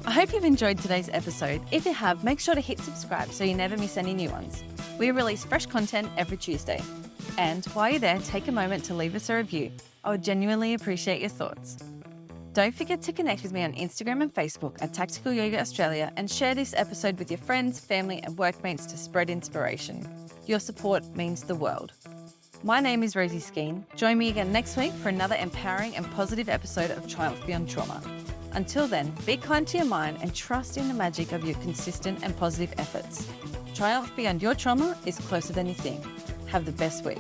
Speaker 1: I hope you've enjoyed today's episode. If you have, make sure to hit subscribe so you never miss any new ones. We release fresh content every Tuesday. And while you're there, take a moment to leave us a review. I would genuinely appreciate your thoughts. Don't forget to connect with me on Instagram and Facebook at Tactical Yoga Australia and share this episode with your friends, family and workmates to spread inspiration. Your support means the world. My name is Rosie Skeen. Join me again next week for another empowering and positive episode of Triumph Beyond Trauma. Until then, be kind to your mind and trust in the magic of your consistent and positive efforts. Triumph beyond your trauma is closer than you think. Have the best week.